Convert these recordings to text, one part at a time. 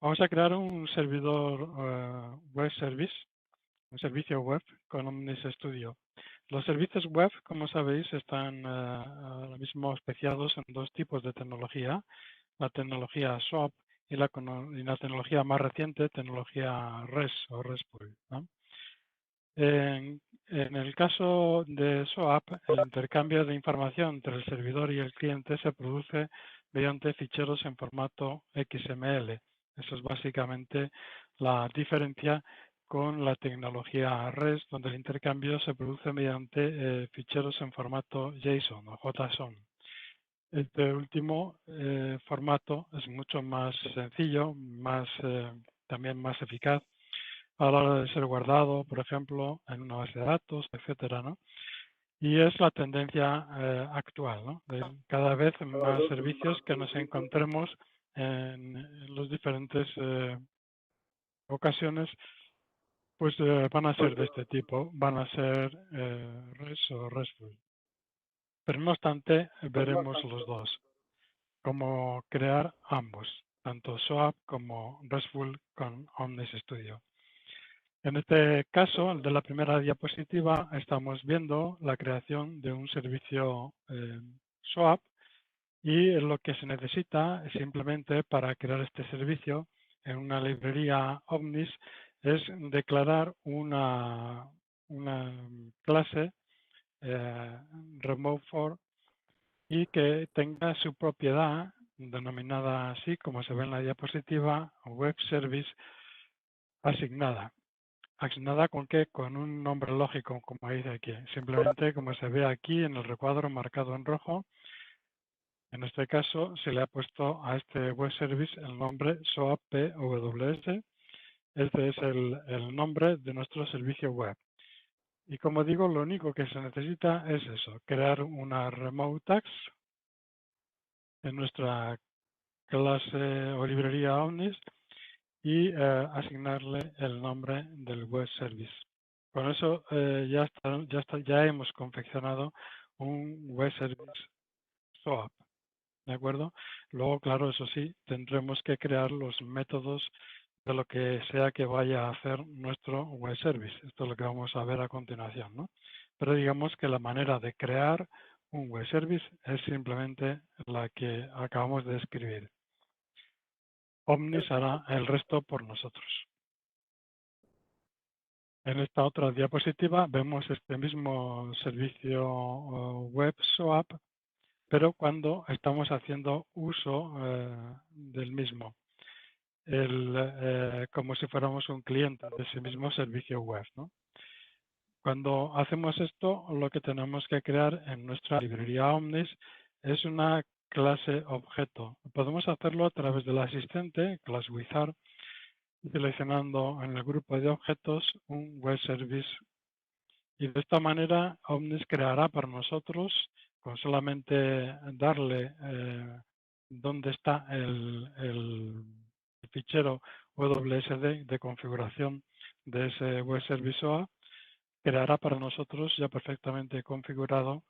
Vamos a crear un servidor web service, un servicio web con Omnis Studio. Los servicios web, como sabéis, están ahora mismo especiados en dos tipos de tecnología, la tecnología SOAP y la tecnología más reciente, tecnología REST o RESTful, ¿no? En el caso de SOAP, el intercambio de información entre el servidor y el cliente se produce mediante ficheros en formato XML. Eso es básicamente la diferencia con la tecnología REST, donde el intercambio se produce mediante ficheros en formato JSON o JSON. Este último formato es mucho más sencillo, también más eficaz a la hora de ser guardado, por ejemplo, en una base de datos, etcétera, ¿no? Y es la tendencia actual, ¿no? De cada vez más servicios que nos encontremos en los diferentes ocasiones, pues van a ser de este tipo, van a ser REST o RESTful. Pero no obstante, veremos los dos, cómo crear ambos, tanto SOAP como RESTful con Omnis Studio. En este caso, el de la primera diapositiva, estamos viendo la creación de un servicio SOAP y lo que se necesita simplemente para crear este servicio en una librería Omnis es declarar una clase remote for y que tenga su propiedad denominada así como se ve en la diapositiva, web service asignada. ¿Asignada con qué? Con un nombre lógico, como dice aquí. Simplemente, como se ve aquí en el recuadro marcado en rojo, en este caso se le ha puesto a este web service el nombre SOAP-PWS. Este es el nombre de nuestro servicio web. Y como digo, lo único que se necesita es eso, crear una remote tags en nuestra clase o librería Omnis y asignarle el nombre del web service. Con eso ya hemos confeccionado un web service SOAP, ¿de acuerdo? Luego, claro, eso sí, tendremos que crear los métodos de lo que sea que vaya a hacer nuestro web service. Esto es lo que vamos a ver a continuación, ¿no? Pero digamos que la manera de crear un web service es simplemente la que acabamos de escribir. Omnis hará el resto por nosotros. En esta otra diapositiva vemos este mismo servicio web SOAP, pero cuando estamos haciendo uso del mismo, como si fuéramos un cliente de ese mismo servicio web, ¿no? Cuando hacemos esto, lo que tenemos que crear en nuestra librería Omnis es una clase objeto. Podemos hacerlo a través del asistente, Class Wizard, seleccionando en el grupo de objetos un web service. Y de esta manera Omnis creará para nosotros, con solamente darle dónde está el fichero WSD de configuración de ese web service SOAP, creará para nosotros ya perfectamente configurado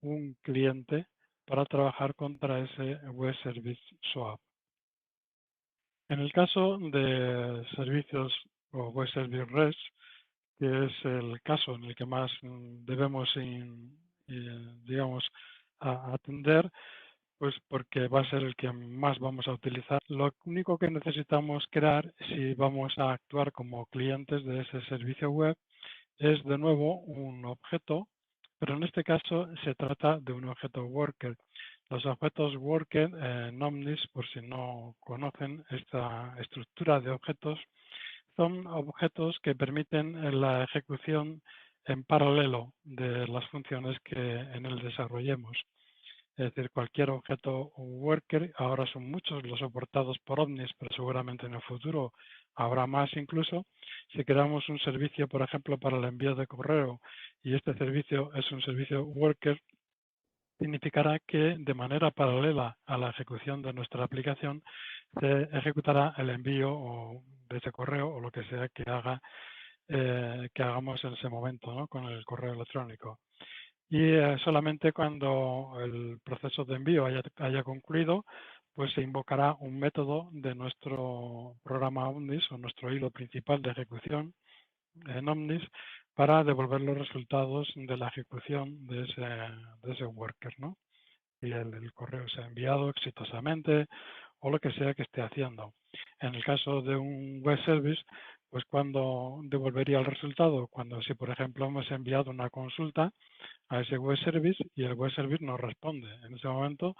un cliente para trabajar contra ese web service SOAP. En el caso de servicios o web service REST, que es el caso en el que más debemos, digamos, atender, pues porque va a ser el que más vamos a utilizar. Lo único que necesitamos crear si vamos a actuar como clientes de ese servicio web es de nuevo un objeto, pero en este caso se trata de un objeto worker. Los objetos worker en Omnis, por si no conocen esta estructura de objetos, son objetos que permiten la ejecución en paralelo de las funciones que en él desarrollemos. Es decir, cualquier objeto worker, ahora son muchos los soportados por Omnis, pero seguramente en el futuro habrá más incluso. Si creamos un servicio, por ejemplo, para el envío de correo y este servicio es un servicio worker, significará que de manera paralela a la ejecución de nuestra aplicación se ejecutará el envío de ese correo o lo que sea que hagamos en ese momento, ¿no? Con el correo electrónico. Y solamente cuando el proceso de envío haya concluido, pues se invocará un método de nuestro programa Omnis o nuestro hilo principal de ejecución en Omnis para devolver los resultados de la ejecución de ese worker, ¿no? Y el correo se ha enviado exitosamente o lo que sea que esté haciendo. En el caso de un web service, pues cuando devolvería el resultado, cuando si por ejemplo hemos enviado una consulta a ese web service y el web service nos responde. En ese momento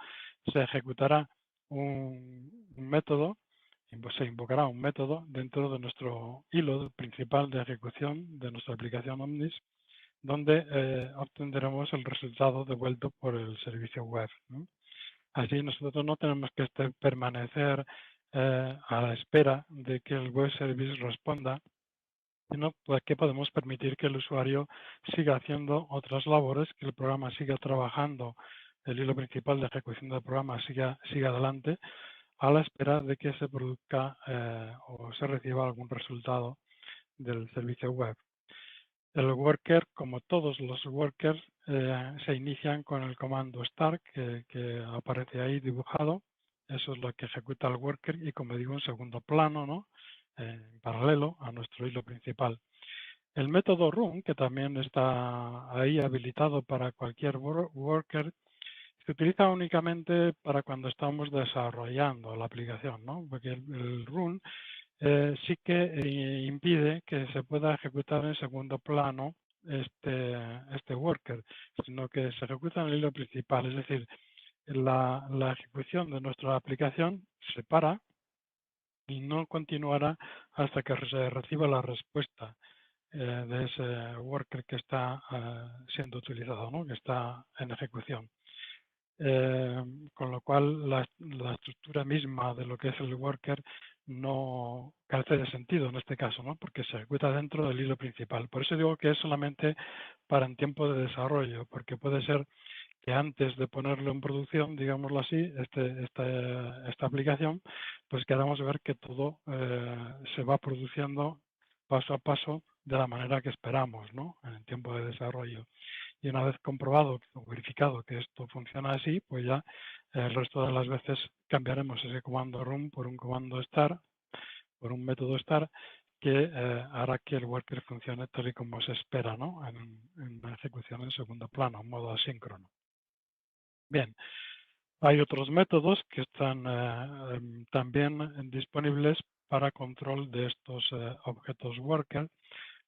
se ejecutará un método, se invocará un método dentro de nuestro hilo principal de ejecución de nuestra aplicación Omnis, donde obtendremos el resultado devuelto por el servicio web, ¿no? Así nosotros no tenemos que permanecer a la espera de que el web service responda, sino que podemos permitir que el usuario siga haciendo otras labores, que el programa siga trabajando, el hilo principal de ejecución del programa siga adelante, a la espera de que se produzca o se reciba algún resultado del servicio web. El worker, como todos los workers, se inician con el comando start que aparece ahí dibujado. Eso es lo que ejecuta el worker y, como digo, en segundo plano, ¿no? En paralelo a nuestro hilo principal. El método run, que también está ahí habilitado para cualquier worker, se utiliza únicamente para cuando estamos desarrollando la aplicación, ¿no? Porque el run sí que impide que se pueda ejecutar en segundo plano este worker, sino que se ejecuta en el hilo principal. Es decir, la ejecución de nuestra aplicación se para y no continuará hasta que se reciba la respuesta de ese worker que está siendo utilizado, ¿no? Que está en ejecución. Con lo cual la estructura misma de lo que es el worker no carece de sentido en este caso, ¿no? Porque se ejecuta dentro del hilo principal. Por eso digo que es solamente para en tiempo de desarrollo, porque puede ser que antes de ponerlo en producción, digámoslo así, esta aplicación, pues queramos ver que todo se va produciendo paso a paso de la manera que esperamos, ¿no? En el tiempo de desarrollo. Y una vez comprobado o verificado que esto funciona así, pues ya el resto de las veces cambiaremos ese comando run por un comando start, por un método start, que hará que el worker funcione tal y como se espera, ¿no? En la ejecución en segundo plano, en modo asíncrono. Bien, hay otros métodos que están también disponibles para control de estos objetos worker,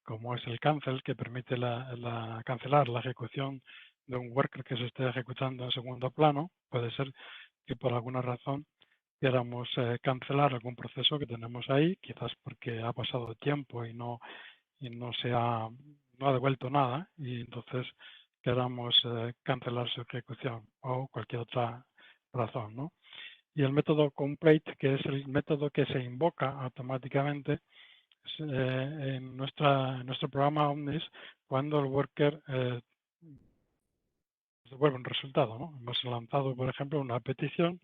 como es el cancel, que permite cancelar la ejecución de un worker que se esté ejecutando en segundo plano. Puede ser que por alguna razón queramos cancelar algún proceso que tenemos ahí, quizás porque ha pasado tiempo y no ha devuelto nada, y entonces queramos cancelar su ejecución o cualquier otra razón, ¿no? Y el método complete, que es el método que se invoca automáticamente en nuestro programa Omnis cuando el worker devuelve un resultado, ¿no? Hemos lanzado, por ejemplo, una petición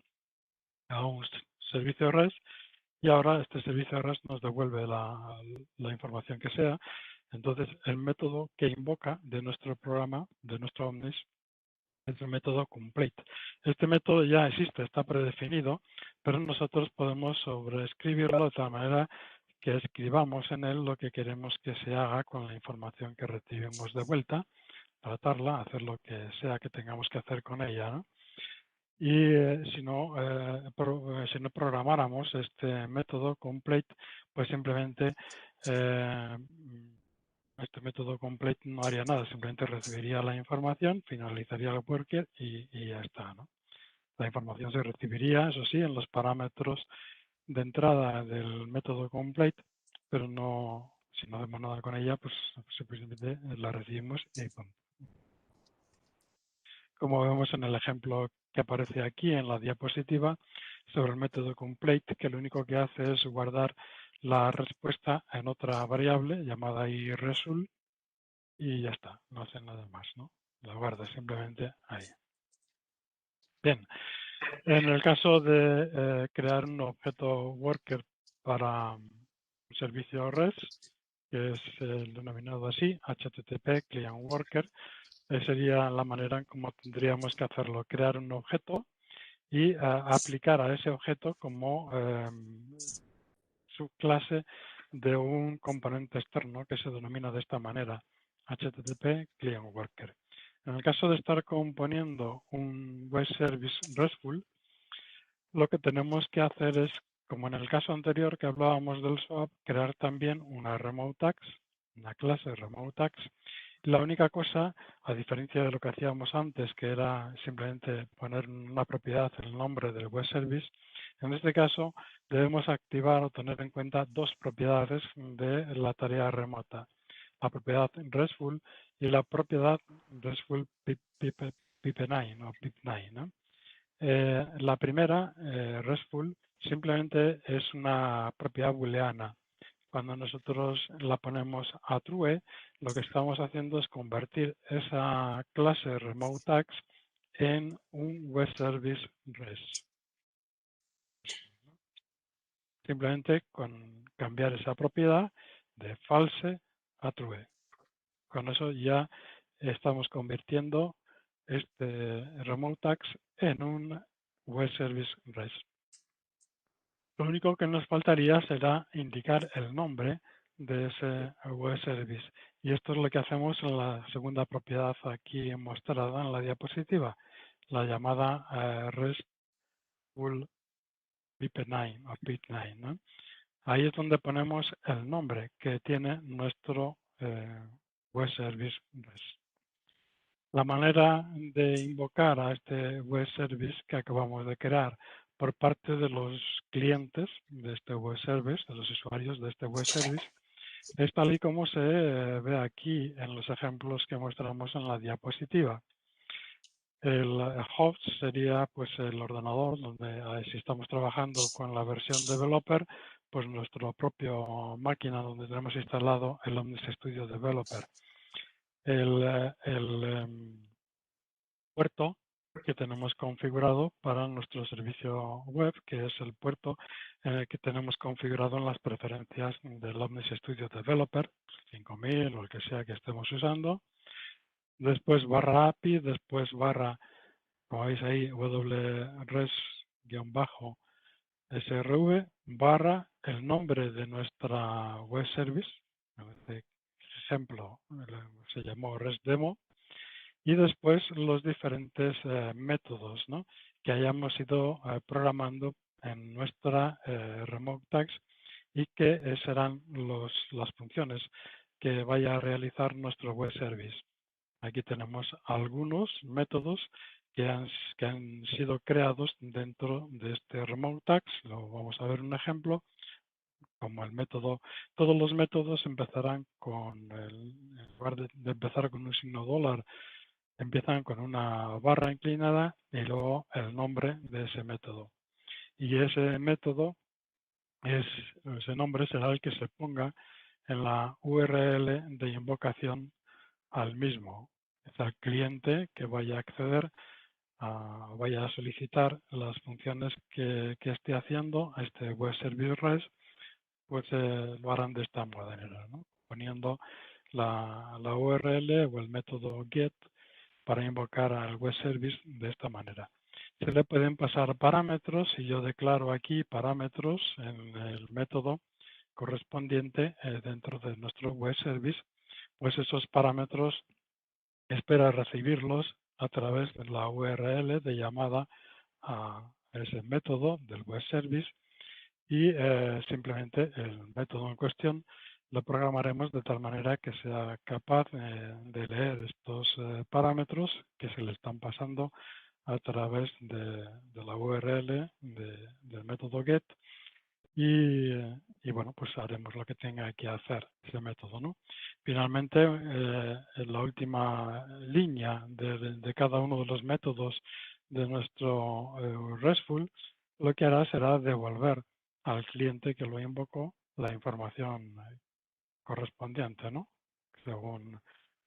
a un servicio REST y ahora este servicio REST nos devuelve la información que sea. Entonces, el método que invoca de nuestro programa, de nuestro Omnis, es el método complete. Este método ya existe, está predefinido, pero nosotros podemos sobreescribirlo de tal manera que escribamos en él lo que queremos que se haga con la información que recibimos de vuelta, tratarla, hacer lo que sea que tengamos que hacer con ella, ¿no? Y si no programáramos este método complete, pues simplemente este método complete no haría nada, simplemente recibiría la información, finalizaría el worker y ya está, ¿no? La información se recibiría, eso sí, en los parámetros de entrada del método complete, pero no, si no hacemos nada con ella, pues simplemente la recibimos y punto. Como vemos en el ejemplo que aparece aquí en la diapositiva sobre el método complete, que lo único que hace es guardar la respuesta en otra variable llamada result y ya está, no hace nada más, ¿no? La guarda simplemente ahí. Bien, en el caso de crear un objeto worker para un servicio REST, que es el denominado así, HTTP Client Worker, sería la manera en cómo tendríamos que hacerlo, crear un objeto y aplicar a ese objeto como subclase de un componente externo que se denomina de esta manera, HTTP Client Worker. En el caso de estar componiendo un web service RESTful, lo que tenemos que hacer es, como en el caso anterior que hablábamos del SOAP, crear también una remote tags, una clase remote tags. La única cosa, a diferencia de lo que hacíamos antes, que era simplemente poner una propiedad en el nombre del web service, en este caso debemos activar o tener en cuenta dos propiedades de la tarea remota. La propiedad RESTful y la propiedad RESTful pip9 o pip9, ¿no? La primera, RESTful, simplemente es una propiedad booleana. Cuando nosotros la ponemos a true, lo que estamos haciendo es convertir esa clase remote tags en un web service REST. Simplemente con cambiar esa propiedad de false a true. Con eso ya estamos convirtiendo este remote tags en un web service REST. Lo único que nos faltaría será indicar el nombre de ese web service. Y esto es lo que hacemos en la segunda propiedad aquí mostrada en la diapositiva, la llamada RESTful pip9 o pip9, ¿no? Ahí es donde ponemos el nombre que tiene nuestro web service REST. La manera de invocar a este web service que acabamos de crear por parte de los clientes de este web service, de los usuarios de este web service, es tal y como se ve aquí en los ejemplos que mostramos en la diapositiva. El host sería pues el ordenador donde si estamos trabajando con la versión developer, pues nuestro propio máquina donde tenemos instalado el Omnis Studio Developer. El puerto que tenemos configurado para nuestro servicio web, que es el puerto que tenemos configurado en las preferencias del Omnis Studio Developer, 5000 o el que sea que estemos usando. Después barra API, después barra, como veis ahí, wres-srv, barra el nombre de nuestra web service. En este ejemplo se llamó RESTdemo. Y después los diferentes métodos, ¿no?, que hayamos ido programando en nuestra remote tags y que serán las funciones que vaya a realizar nuestro web service. Aquí tenemos algunos métodos que han sido creados dentro de este remote tags. Lo vamos a ver un ejemplo, como el método. Todos los métodos empezarán con, en lugar de empezar con un signo $, empiezan con una barra inclinada y luego el nombre de ese método. Y ese método, ese nombre será el que se ponga en la URL de invocación al mismo. Es al cliente que vaya a acceder, vaya a solicitar las funciones que esté haciendo a este web service REST, pues lo harán de esta manera, ¿no?, poniendo la URL o el método GET para invocar al web service de esta manera. Se le pueden pasar parámetros y yo declaro aquí parámetros en el método correspondiente dentro de nuestro web service, pues esos parámetros espera recibirlos a través de la URL de llamada a ese método del web service y simplemente el método en cuestión lo programaremos de tal manera que sea capaz de leer estos parámetros que se le están pasando a través de la URL del método GET y bueno, pues haremos lo que tenga que hacer ese método, ¿no? Finalmente, en la última línea de cada uno de los métodos de nuestro RESTful, lo que hará será devolver al cliente que lo invocó la información correspondiente, ¿no?, según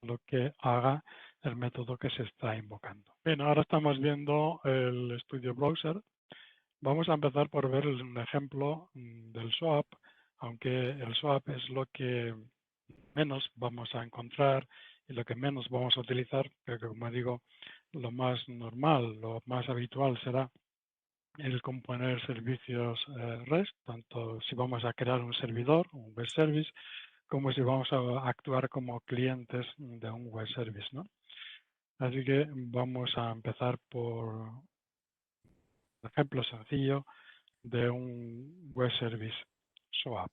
lo que haga el método que se está invocando. Bien, ahora estamos viendo el Studio Browser. Vamos a empezar por ver un ejemplo del SOAP, aunque el SOAP es lo que menos vamos a encontrar y lo que menos vamos a utilizar, pero como digo, lo más normal, lo más habitual será el componer servicios REST, tanto si vamos a crear un servidor, un web service, como si vamos a actuar como clientes de un web service, ¿no? Así que vamos a empezar por un ejemplo sencillo de un web service SOAP.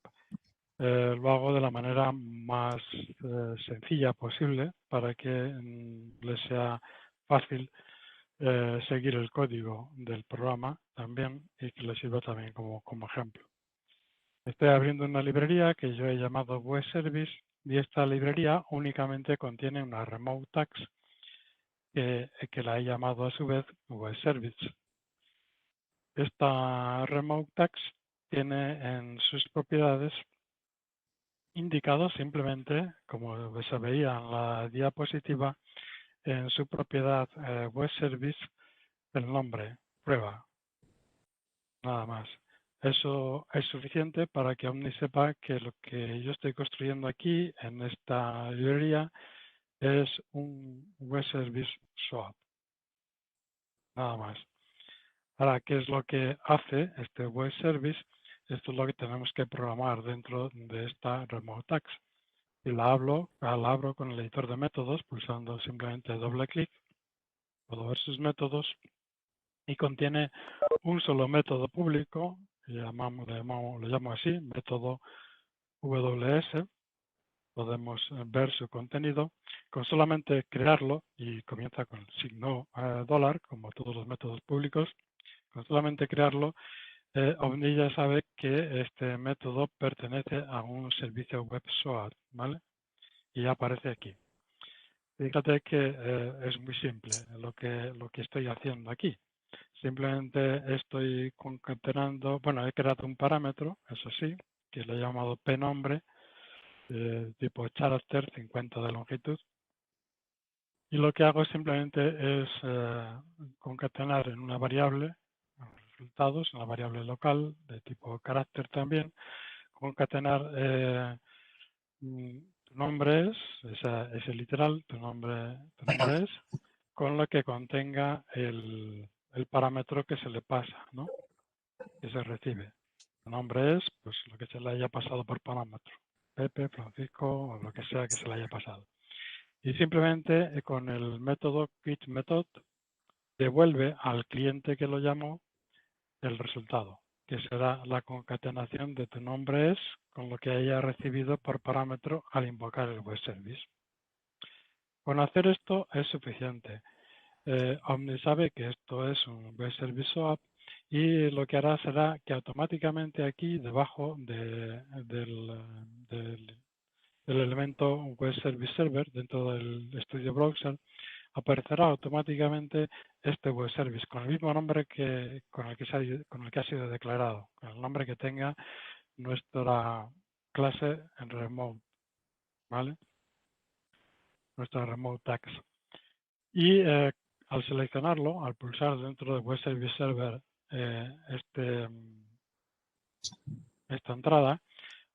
Lo hago de la manera más sencilla posible para que les sea fácil seguir el código del programa también y que les sirva también como ejemplo. Estoy abriendo una librería que yo he llamado Web Service y esta librería únicamente contiene una Remote Tags que la he llamado a su vez Web Service. Esta Remote Tags tiene en sus propiedades indicado simplemente, como se veía en la diapositiva, en su propiedad Web Service el nombre, prueba, nada más. Eso es suficiente para que Omni sepa que lo que yo estoy construyendo aquí en esta librería es un Web Service SOAP, nada más. Ahora, ¿qué es lo que hace este Web Service? Esto es lo que tenemos que programar dentro de esta Remote Tags. Y la abro con el editor de métodos pulsando simplemente doble clic. Puedo ver sus métodos y contiene un solo método público, lo llamo así, método WS. Podemos ver su contenido. Con solamente crearlo, y comienza con el signo dólar, como todos los métodos públicos, con solamente crearlo, Omni ya sabe que este método pertenece a un servicio web SOAP, ¿vale? Y ya aparece aquí. Fíjate que es muy simple lo que estoy haciendo aquí. Simplemente estoy concatenando, bueno, he creado un parámetro, eso sí, que le he llamado pnombre, tipo character 50 de longitud. Y lo que hago simplemente es concatenar en una variable resultados, una variable local de tipo carácter también, concatenar tu nombre ese literal, tu nombre es, con lo que contenga el parámetro que se le pasa, ¿no? Que se recibe. Tu nombre es, pues, lo que se le haya pasado por parámetro. Pepe, Francisco, o lo que sea que se le haya pasado. Y simplemente con el método getMethod devuelve al cliente que lo llamó el resultado, que será la concatenación de tu nombre es con lo que haya recibido por parámetro al invocar el web service. Con hacer esto es suficiente. Omni sabe que esto es un web service SOAP y lo que hará será que automáticamente aquí debajo del elemento web service server dentro del Studio Browser aparecerá automáticamente este web service con el mismo nombre con el que ha sido declarado, con el nombre que tenga nuestra clase en remote, ¿vale? Nuestra remote tags. Y al seleccionarlo, al pulsar dentro de Web Service Server esta entrada,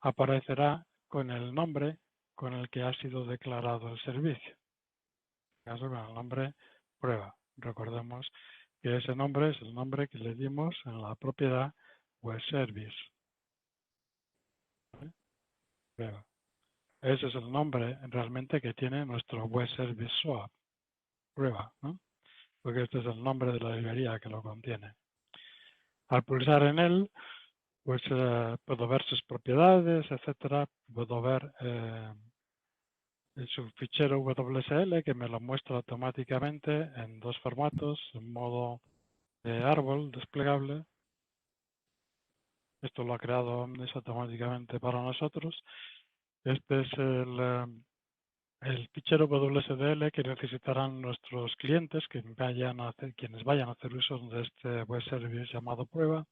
aparecerá con el nombre con el que ha sido declarado el servicio. En este caso, con el nombre prueba. Recordemos que ese nombre es el nombre que le dimos en la propiedad Web Service. ¿Vale? Prueba. Ese es el nombre realmente que tiene nuestro Web Service SOAP. Prueba, ¿no? Porque este es el nombre de la librería que lo contiene. Al pulsar en él, pues puedo ver sus propiedades, etcétera. Puedo ver su fichero WSL que me lo muestra automáticamente en dos formatos, en modo de árbol desplegable. Esto lo ha creado Omnis automáticamente para nosotros. Este es el fichero WSDL que necesitarán nuestros clientes quienes vayan a hacer uso de este web service llamado prueba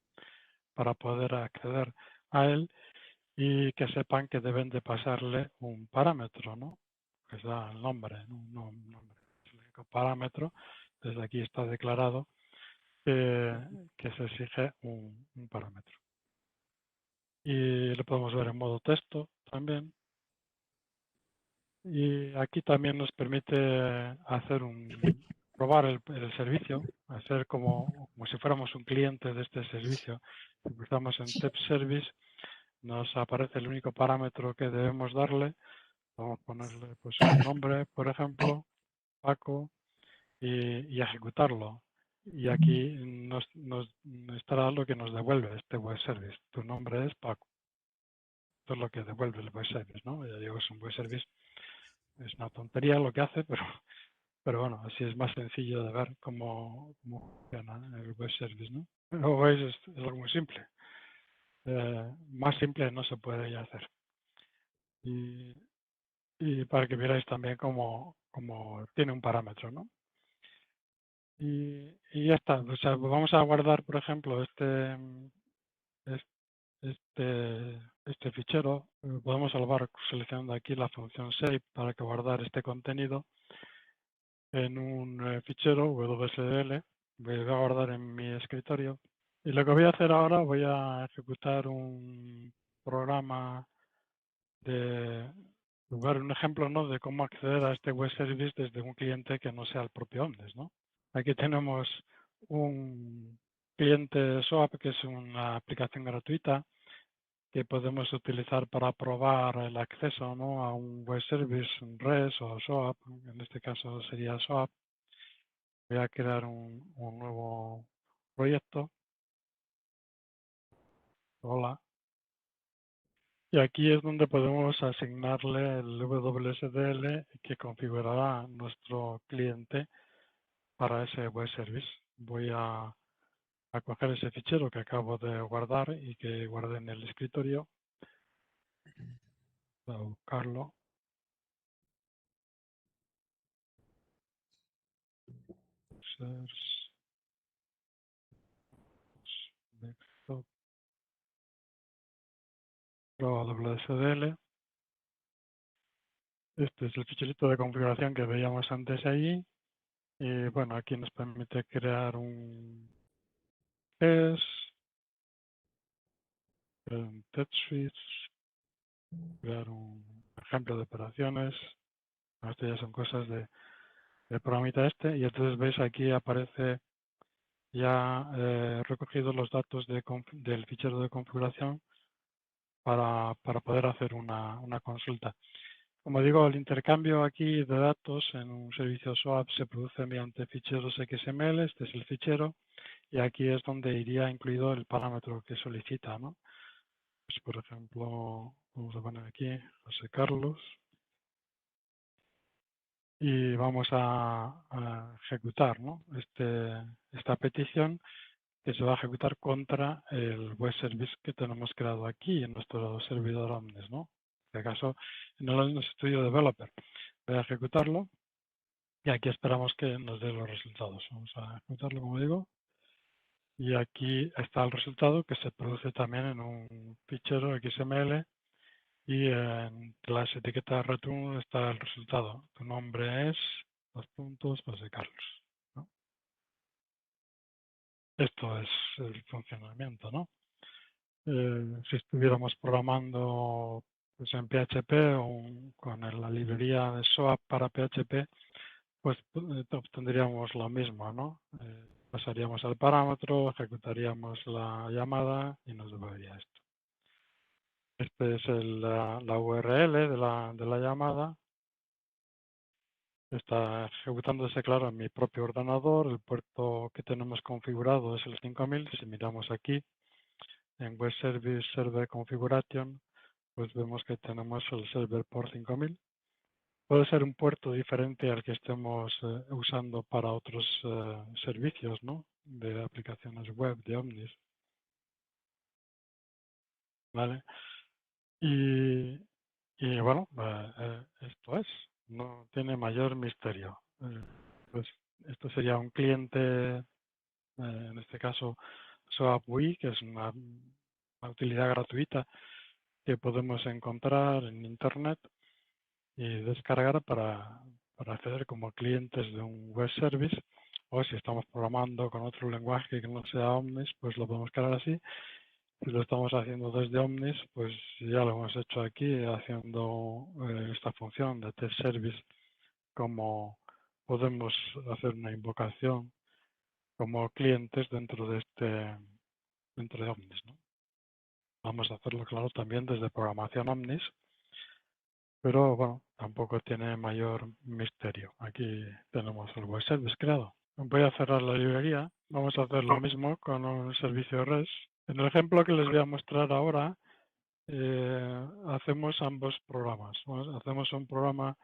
para poder acceder a él y que sepan que deben de pasarle un parámetro, ¿no? Que es el nombre, ¿no? Un nombre. El único parámetro, desde aquí está declarado que se exige un parámetro. Y lo podemos ver en modo texto también. Y aquí también nos permite hacer un probar el servicio, hacer como si fuéramos un cliente de este servicio. Si pulsamos en Tep Service, nos aparece el único parámetro que debemos darle. Vamos a ponerle pues un nombre, por ejemplo, Paco, y ejecutarlo. Y aquí nos estará lo que nos devuelve este web service. Tu nombre es Paco. Esto es lo que devuelve el web service, ¿no? Ya digo, es un web service. Es una tontería lo que hace, pero bueno, así es más sencillo de ver cómo funciona el web service, ¿no? Como veis, es algo muy simple. Más simple no se puede ya hacer. Y, y para que veáis también cómo tiene un parámetro, ¿no? Y ya está. O sea, vamos a guardar, por ejemplo, este fichero. Podemos salvar seleccionando aquí la función save para que guardar este contenido en un fichero WSDL. Voy a guardar en mi escritorio. Y lo que voy a hacer ahora, voy a ejecutar un programa de dar un ejemplo, ¿no?, de cómo acceder a este web service desde un cliente que no sea el propio Omnis, ¿no? Aquí tenemos un cliente SOAP, que es una aplicación gratuita que podemos utilizar para probar el acceso, ¿no?, a un web service, un REST o SOAP. En este caso sería SOAP. Voy a crear un nuevo proyecto. Hola. Y aquí es donde podemos asignarle el WSDL que configurará nuestro cliente para ese web service. Voy a coger ese fichero que acabo de guardar y que guardé en el escritorio. Voy a buscarlo. Search, desktop, WSDL. Este es el ficherito de configuración que veíamos antes ahí. Y bueno, aquí nos permite crear un test, crear un test suite, crear un ejemplo de operaciones. Esto ya son cosas del programita este. Y entonces veis aquí aparece ya recogido los datos del fichero de configuración para poder hacer una consulta. Como digo, el intercambio aquí de datos en un servicio SOAP se produce mediante ficheros XML. Este es el fichero y aquí es donde iría incluido el parámetro que solicita, ¿no? Pues, por ejemplo, vamos a poner aquí José Carlos y vamos a ejecutar, ¿no?, esta petición, que se va a ejecutar contra el web service que tenemos creado aquí en nuestro servidor Omnis, ¿no? En este caso, en el Omnis Studio Developer. Voy a ejecutarlo y aquí esperamos que nos dé los resultados. Vamos a ejecutarlo, como digo, y aquí está el resultado, que se produce también en un fichero XML, y en las etiquetas return está el resultado. Tu nombre es José Carlos, ¿no? Esto es el funcionamiento, ¿no? Si estuviéramos programando pues en PHP o con la librería de SOAP para PHP, pues obtendríamos lo mismo, ¿no? Pasaríamos al parámetro, ejecutaríamos la llamada y nos devolvería esto. Este es la URL de la llamada. Está ejecutándose, claro, en mi propio ordenador. El puerto que tenemos configurado es el 5000. Si miramos aquí en Web Service Server Configuration, pues vemos que tenemos el server por 5000. Puede ser un puerto diferente al que estemos usando para otros servicios, ¿no?, de aplicaciones web de Omnis, ¿vale? Y, y bueno, esto es, no tiene mayor misterio. Pues esto sería un cliente, en este caso SOAP.ui, que es una utilidad gratuita que podemos encontrar en Internet y descargar para acceder como clientes de un web service, o si estamos programando con otro lenguaje que no sea Omnis, pues lo podemos crear así. Si lo estamos haciendo desde Omnis, pues ya lo hemos hecho aquí haciendo esta función de test service como podemos hacer una invocación como clientes dentro de Omnis, ¿no? Vamos a hacerlo, claro, también desde programación Omnis, pero bueno, tampoco tiene mayor misterio. Aquí tenemos el web service creado. Voy a cerrar la librería. Vamos a hacer lo mismo con un servicio REST. En el ejemplo que les voy a mostrar ahora, hacemos ambos programas. Hacemos un programa,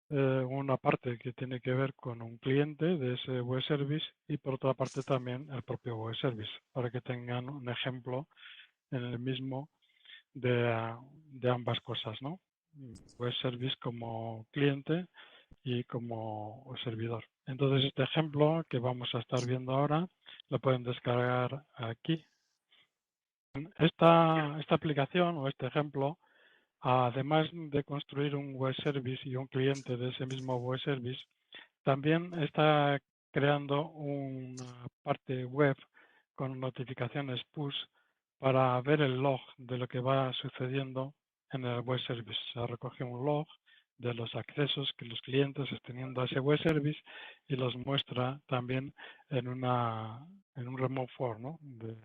una parte que tiene que ver con un cliente de ese web service y por otra parte también el propio web service, para que tengan un ejemplo en el mismo de ambas cosas, ¿no? Web service como cliente y como servidor. Entonces este ejemplo que vamos a estar viendo ahora lo pueden descargar aquí. Esta aplicación o este ejemplo, además de construir un web service y un cliente de ese mismo web service, también está creando una parte web con notificaciones push para ver el log de lo que va sucediendo en el web service. Se recoge un log de los accesos que los clientes estén teniendo a ese web service y los muestra también en un remote for, ¿no? de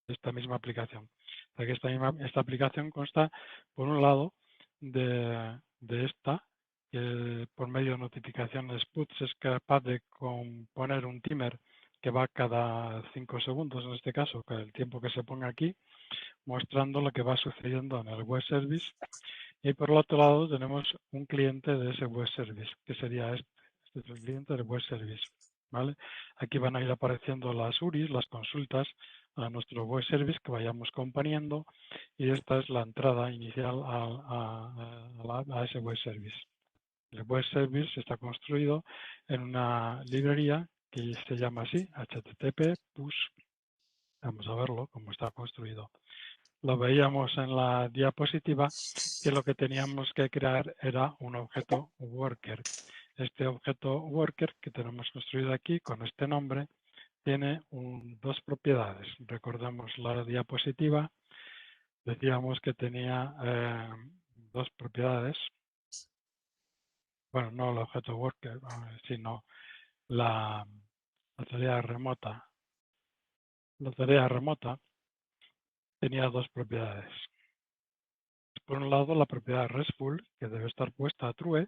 esta misma aplicación. Que esta aplicación consta, por un lado, de esta, que por medio de notificaciones push es capaz de componer un timer que va cada 5 segundos, en este caso, que el tiempo que se ponga aquí, mostrando lo que va sucediendo en el web service. Y por el otro lado tenemos un cliente de ese web service, que sería este. Este es el cliente del web service. ¿Vale? Aquí van a ir apareciendo las URIs, las consultas a nuestro web service que vayamos componiendo y esta es la entrada inicial a ese web service. El web service está construido en una librería que se llama así, HTTP push. Vamos a verlo cómo está construido. Lo veíamos en la diapositiva que lo que teníamos que crear era un objeto worker. Este objeto worker que tenemos construido aquí con este nombre tiene dos propiedades. Recordamos la diapositiva, decíamos que tenía dos propiedades. Bueno, no el objeto worker, sino la tarea remota. La tarea remota tenía dos propiedades. Por un lado, la propiedad RESTful, que debe estar puesta a true,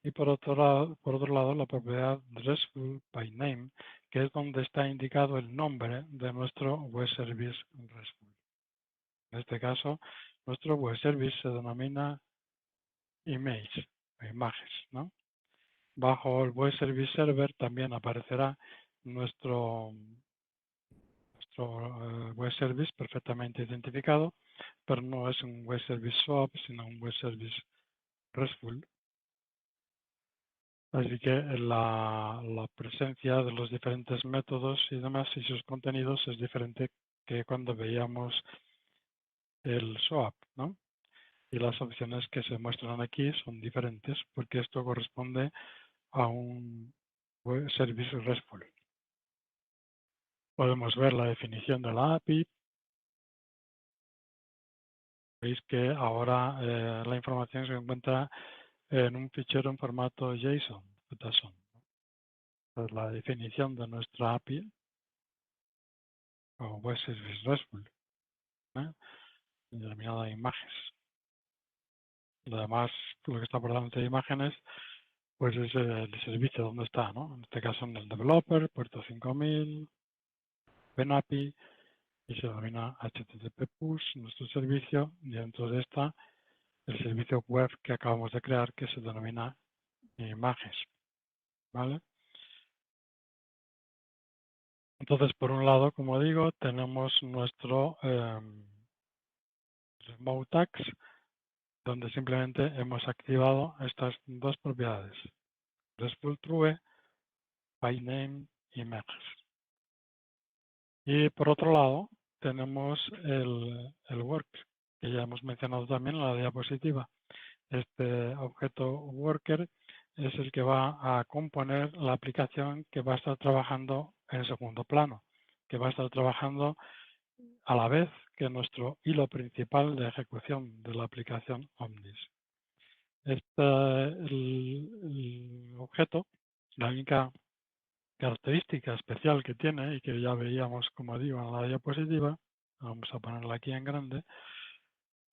y por otro lado la propiedad RESTful by name, que es donde está indicado el nombre de nuestro web service RESTful. En este caso, nuestro web service se denomina image, images, ¿no? Bajo el web service server también aparecerá nuestro web service perfectamente identificado, pero no es un web service SOAP, sino un web service RESTful. Así que la presencia de los diferentes métodos y demás y sus contenidos es diferente que cuando veíamos el SOAP, ¿no? Y las opciones que se muestran aquí son diferentes porque esto corresponde a un web service RESTful. Podemos ver la definición de la API. Veis que ahora la información se encuentra en un fichero en formato JSON. Pues la definición de nuestra API o web service RESTful, denominada imágenes. Lo demás, lo que está por delante de imágenes, pues es el servicio donde está, ¿no? En este caso en el developer, puerto 5000, PNAPI, y se denomina HTTP push, nuestro servicio, y dentro de esta, el servicio web que acabamos de crear, que se denomina imágenes, ¿vale? Entonces, por un lado, como digo, tenemos nuestro remote tags, donde simplemente hemos activado estas dos propiedades, RESTful true, by name, images. Y por otro lado, tenemos el work, que ya hemos mencionado también en la diapositiva. Este objeto worker es el que va a componer la aplicación que va a estar trabajando en segundo plano, que va a estar trabajando a la vez que nuestro hilo principal de ejecución de la aplicación Omnis. el objeto, la única característica especial que tiene y que ya veíamos, como digo, en la diapositiva, vamos a ponerla aquí en grande,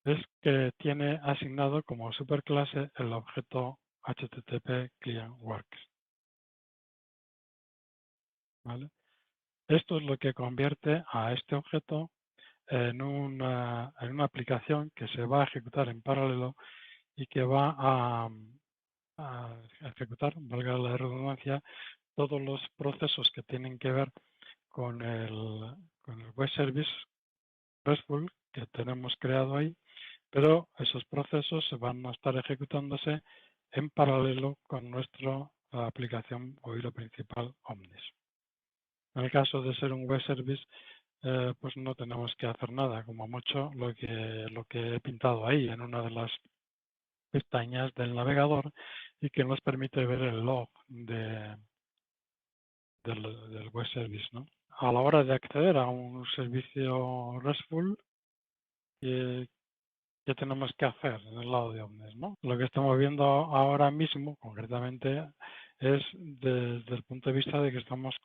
es que tiene asignado como superclase el objeto HTTP Client Works. ¿Vale? Esto es lo que convierte a este objeto en una aplicación que se va a ejecutar en paralelo y que va a ejecutar, valga la redundancia, todos los procesos que tienen que ver con el web service RESTful que tenemos creado ahí, pero esos procesos se van a estar ejecutándose en paralelo con nuestra aplicación o hilo principal Omnis. En el caso de ser un web service, pues no tenemos que hacer nada, como mucho lo que he pintado ahí en una de las pestañas del navegador y que nos permite ver el log del web service, ¿no? A la hora de acceder a un servicio RESTful, ¿qué tenemos que hacer en el lado de Omnis, ¿no? Lo que estamos viendo ahora mismo, concretamente, es desde el punto de vista de que estamos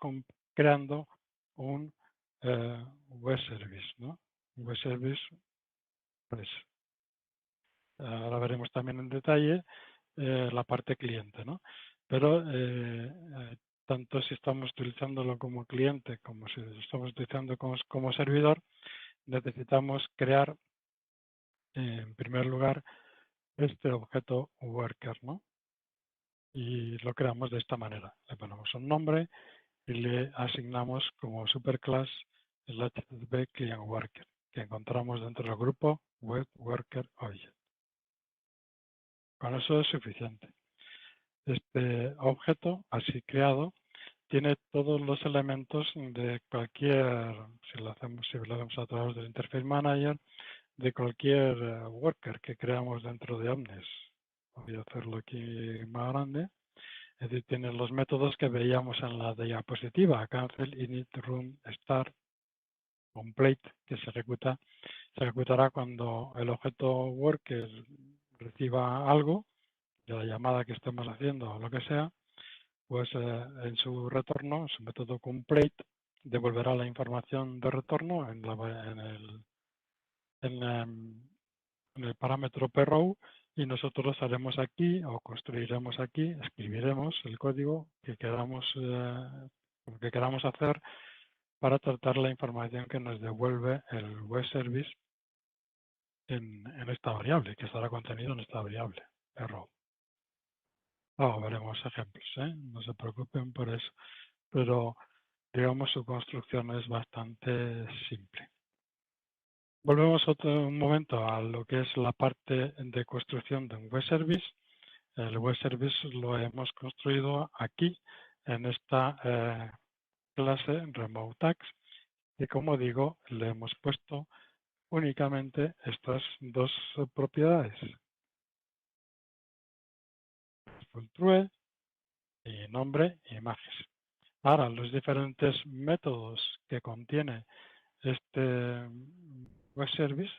creando un web service, ¿no? Un web service, pues, ahora veremos también en detalle la parte cliente, ¿no? Pero tanto si estamos utilizándolo como cliente como si lo estamos utilizando como servidor, necesitamos crear, en primer lugar, este objeto worker, ¿no? Y lo creamos de esta manera. Le ponemos un nombre y le asignamos como superclass el HTTP Client Worker, que encontramos dentro del grupo Web Worker Object. Con eso es suficiente. Este objeto, así creado, tiene todos los elementos de cualquier, si lo hacemos a través del Interface Manager, de cualquier worker que creamos dentro de Omnis. Voy a hacerlo aquí más grande. Es decir, tiene los métodos que veíamos en la diapositiva, cancel, init, run, start, complete, que se ejecutará cuando el objeto worker reciba algo de la llamada que estemos haciendo o lo que sea, pues en su retorno, su método complete, devolverá la información de retorno en el parámetro PROW y nosotros haremos aquí o construiremos aquí, escribiremos el código que queramos hacer para tratar la información que nos devuelve el web service en esta variable, que estará contenido en esta variable, PROW. Luego veremos ejemplos, no se preocupen por eso, pero digamos su construcción es bastante simple. Volvemos un momento a lo que es la parte de construcción de un web service. El web service lo hemos construido aquí en esta clase Remote Tags y como digo le hemos puesto únicamente estas dos propiedades, true y nombre e imágenes. Ahora los diferentes métodos que contiene este web service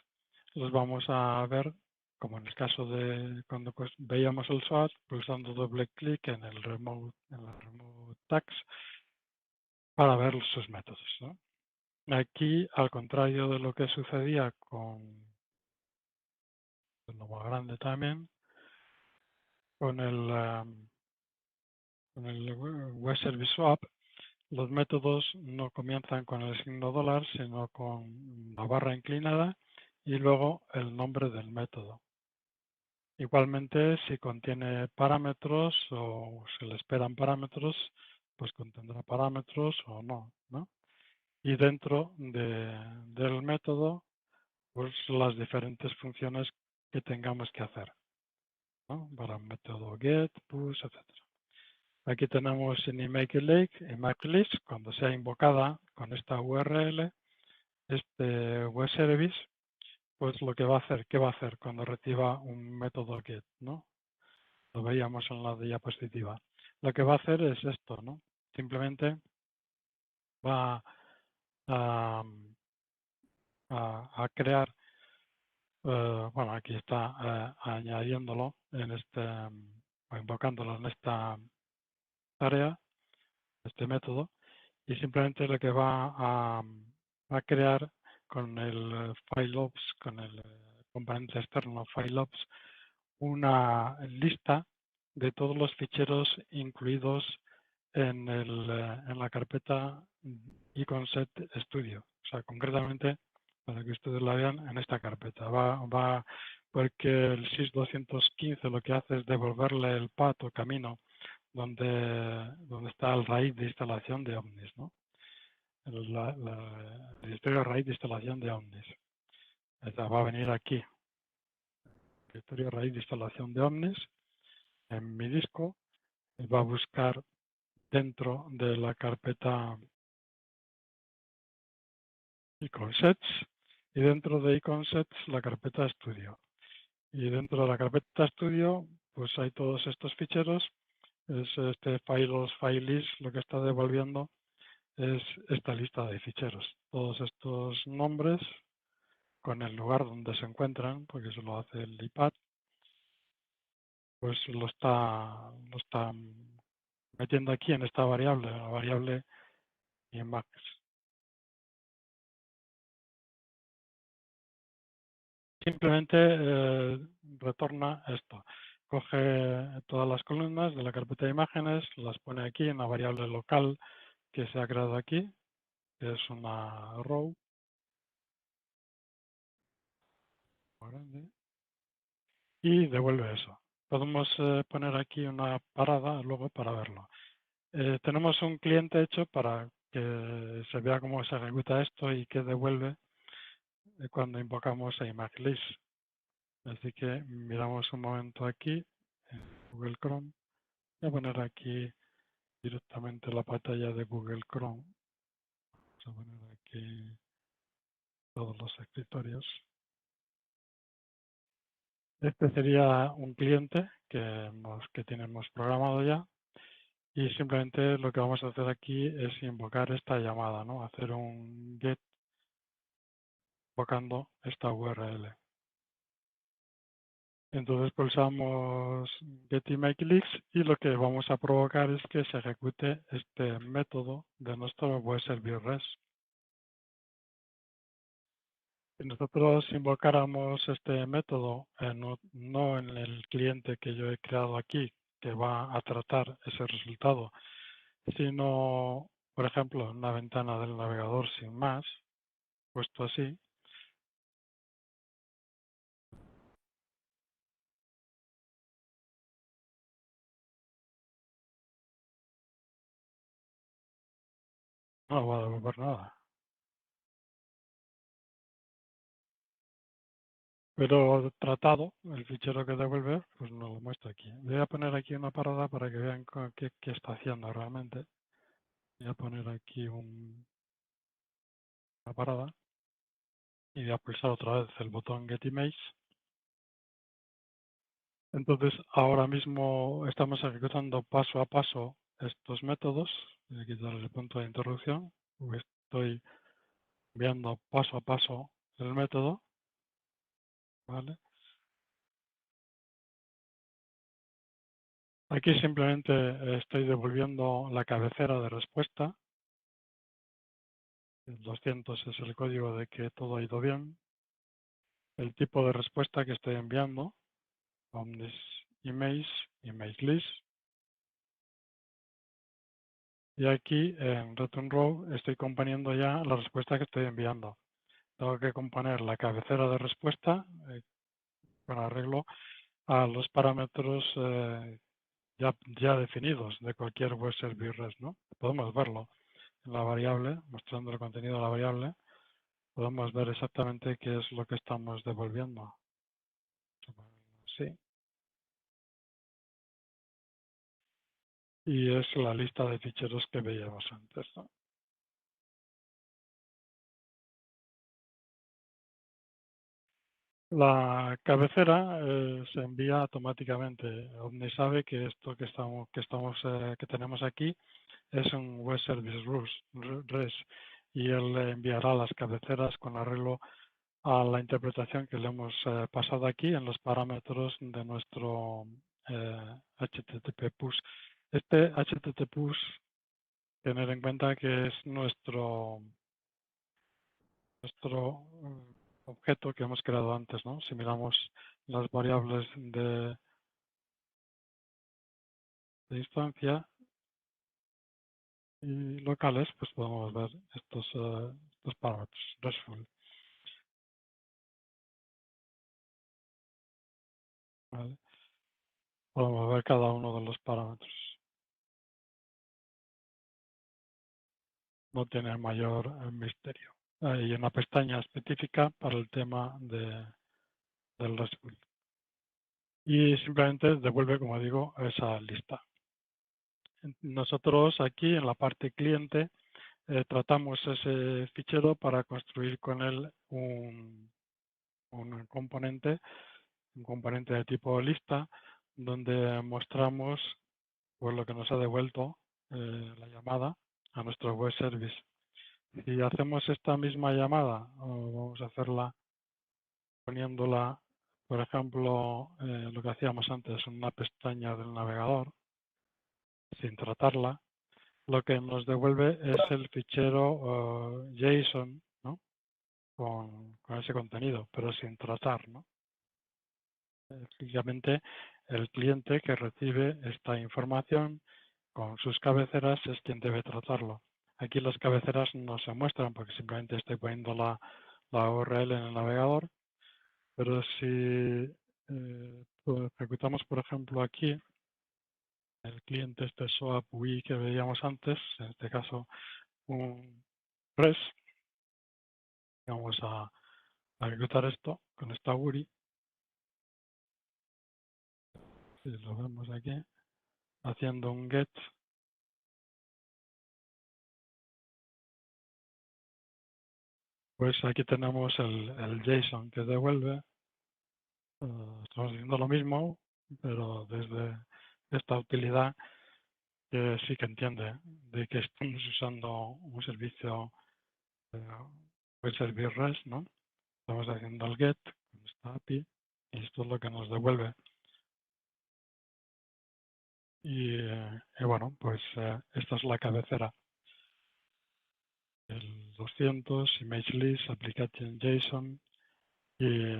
los vamos a ver como en el caso de cuando veíamos el SWOT, pulsando doble clic en la remote tags para ver sus métodos, ¿no? Aquí, al contrario de lo que sucedía con lo más grande también, con el web service swap, los métodos no comienzan con el signo $, sino con la barra inclinada y luego el nombre del método. Igualmente, si contiene parámetros o se le esperan parámetros, pues contendrá parámetros o no, ¿no? Y dentro del método, pues las diferentes funciones que tengamos que hacer, ¿no? Para el método get, push, etc. Aquí tenemos en ImageList, cuando sea invocada con esta URL, este web service, pues lo que va a hacer, ¿qué va a hacer cuando reciba un método get, ¿no? Lo veíamos en la diapositiva. Lo que va a hacer es esto, ¿no? Simplemente va a crear bueno, aquí está añadiéndolo en o invocándolo en esta tarea, este método, y simplemente lo que va a crear con el fileOps, con el componente externo fileOps, una lista de todos los ficheros incluidos en la carpeta Iconset Studio. O sea, concretamente, para que ustedes la vean, en esta carpeta. Porque el sys215 lo que hace es devolverle el path o camino donde está el raíz de instalación de Omnis, ¿no? El directorio raíz de instalación de Omnis. Va a venir aquí, directorio raíz de instalación de Omnis, en mi disco, y va a buscar dentro de la carpeta Iconsets y dentro de Iconsets la carpeta Studio. Y dentro de la carpeta Studio pues hay todos estos ficheros. Es este files lo que está devolviendo es esta lista de ficheros. Todos estos nombres con el lugar donde se encuentran, porque eso lo hace el IPAD, pues lo está metiendo aquí en esta variable, la variable Emacs. Simplemente retorna esto. Coge todas las columnas de la carpeta de imágenes, las pone aquí en la variable local que se ha creado aquí, que es una row grande, y devuelve eso. Podemos poner aquí una parada luego para verlo. Tenemos un cliente hecho para que se vea cómo se ejecuta esto y qué devuelve cuando invocamos a ImageList. Así que miramos un momento aquí en Google Chrome. Voy a poner aquí directamente la pantalla de Google Chrome. Vamos a poner aquí todos los escritorios. Este sería un cliente que tenemos programado ya y simplemente lo que vamos a hacer aquí es invocar esta llamada, ¿no? Hacer un get invocando esta URL. Entonces pulsamos get imageList y lo que vamos a provocar es que se ejecute este método de nuestro web service REST. Si nosotros invocáramos este método no en el cliente que yo he creado aquí, que va a tratar ese resultado, sino, por ejemplo, en una ventana del navegador sin más, puesto así, no va a devolver nada. Pero tratado, el fichero que devuelve, pues no lo muestra aquí. Voy a poner aquí una parada para que vean qué está haciendo realmente. Voy a poner aquí una parada y voy a pulsar otra vez el botón Get Image. Entonces, ahora mismo estamos ejecutando paso a paso estos métodos. Voy a quitar el punto de interrupción. Estoy viendo paso a paso el método. ¿Vale? Aquí simplemente estoy devolviendo la cabecera de respuesta. El 200 es el código de que todo ha ido bien. El tipo de respuesta que estoy enviando, Omnis Image, ImageList. Y aquí en Return Row estoy componiendo ya la respuesta que estoy enviando. Tengo que componer la cabecera de respuesta con arreglo a los parámetros ya definidos de cualquier web service REST, ¿no? Podemos verlo en la variable, mostrando el contenido de la variable. Podemos ver exactamente qué es lo que estamos devolviendo. Sí. Y es la lista de ficheros que veíamos antes, ¿no? La cabecera se envía automáticamente. Omni sabe que esto que tenemos aquí es un web service REST y él le enviará las cabeceras con arreglo a la interpretación que le hemos pasado aquí en los parámetros de nuestro HTTP push. Este HTTP push, tener en cuenta que es nuestro objeto que hemos creado antes, ¿no? Si miramos las variables de instancia y locales, pues podemos ver estos parámetros RESTful. ¿Vale? Podemos ver cada uno de los parámetros. No tiene mayor misterio. Hay una pestaña específica para el tema del RESTful. Y simplemente devuelve, como digo, esa lista. Nosotros aquí en la parte cliente tratamos ese fichero para construir con él un componente de tipo lista, donde mostramos pues, lo que nos ha devuelto la llamada a nuestro web service. Si hacemos esta misma llamada, vamos a hacerla poniéndola, por ejemplo, lo que hacíamos antes, en una pestaña del navegador, sin tratarla, lo que nos devuelve es el fichero JSON, ¿no? con ese contenido, pero sin tratar, ¿no? Efectivamente, el cliente que recibe esta información con sus cabeceras es quien debe tratarlo. Aquí las cabeceras no se muestran porque simplemente estoy poniendo la URL en el navegador, pero si pues ejecutamos, por ejemplo, aquí el cliente este SOAP UI que veíamos antes, en este caso un REST, vamos a ejecutar esto con esta URI, si lo vemos aquí, haciendo un GET. Pues aquí tenemos el JSON que devuelve. Estamos haciendo lo mismo, pero desde esta utilidad que sí que entiende de que estamos usando un servicio web service REST, ¿no? Estamos haciendo el GET con esta API y esto es lo que nos devuelve. Y bueno, pues esta es la cabecera. El 200, image list, application JSON y